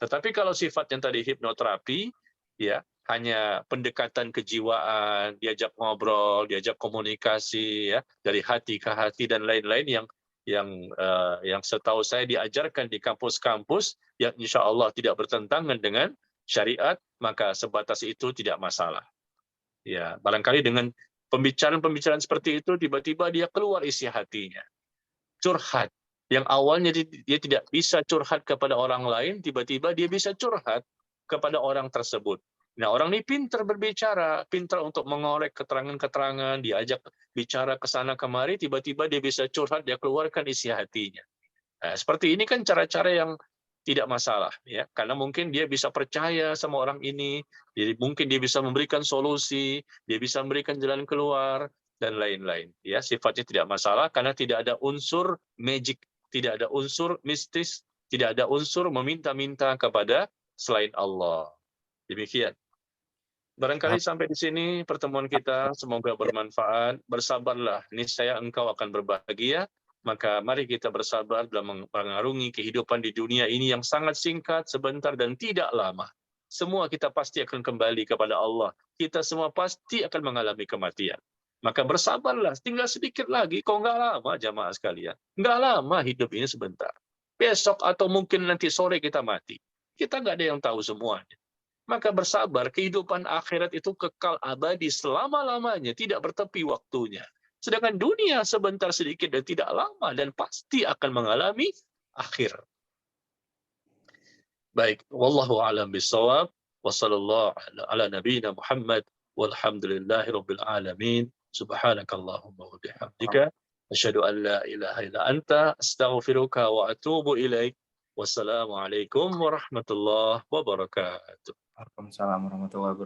Tetapi kalau sifatnya tadi hipnoterapi, ya hanya pendekatan kejiwaan, diajak ngobrol, diajak komunikasi, ya, dari hati ke hati dan lain-lain yang setahu saya diajarkan di kampus-kampus yang insya Allah tidak bertentangan dengan syariat, maka sebatas itu tidak masalah. Ya, barangkali dengan pembicaraan-pembicaraan seperti itu tiba-tiba dia keluar isi hatinya, curhat. Yang awalnya dia tidak bisa curhat kepada orang lain, tiba-tiba dia bisa curhat kepada orang tersebut. Nah, orang ini pintar berbicara, pintar untuk mengorek keterangan-keterangan, diajak bicara ke sana kemari, tiba-tiba dia bisa curhat, dia keluarkan isi hatinya. Nah, seperti ini kan cara-cara yang tidak masalah, ya, karena mungkin dia bisa percaya sama orang ini, jadi mungkin dia bisa memberikan solusi, dia bisa memberikan jalan keluar dan lain-lain. Ya, sifatnya tidak masalah karena tidak ada unsur magic, tidak ada unsur mistis, tidak ada unsur meminta-minta kepada selain Allah. Demikian. Barangkali sampai di sini pertemuan kita, semoga bermanfaat. Bersabarlah, niscaya engkau akan berbahagia. Maka mari kita bersabar dalam mengarungi kehidupan di dunia ini yang sangat singkat, sebentar, dan tidak lama. Semua kita pasti akan kembali kepada Allah. Kita semua pasti akan mengalami kematian. Maka bersabarlah, tinggal sedikit lagi, kok nggak lama jamaah sekalian. Nggak lama hidup ini sebentar. Besok atau mungkin nanti sore kita mati. Kita nggak ada yang tahu semuanya. Maka bersabar, kehidupan akhirat itu kekal abadi selama-lamanya, tidak bertepi waktunya. Sedangkan dunia sebentar sedikit dan tidak lama dan pasti akan mengalami akhir. Baik, wallahu a'lam bishawab. Wassallallahu ala nabiyyina Muhammad walhamdulillahi rabbil alamin. Subhanakallahumma wa bihamdika asyhadu an la ilaha illa anta astaghfiruka wa atubu ilaik. Wassalamualaikum warahmatullahi wabarakatuh. Waalaikumsalam warahmatullahi wabarakatuh.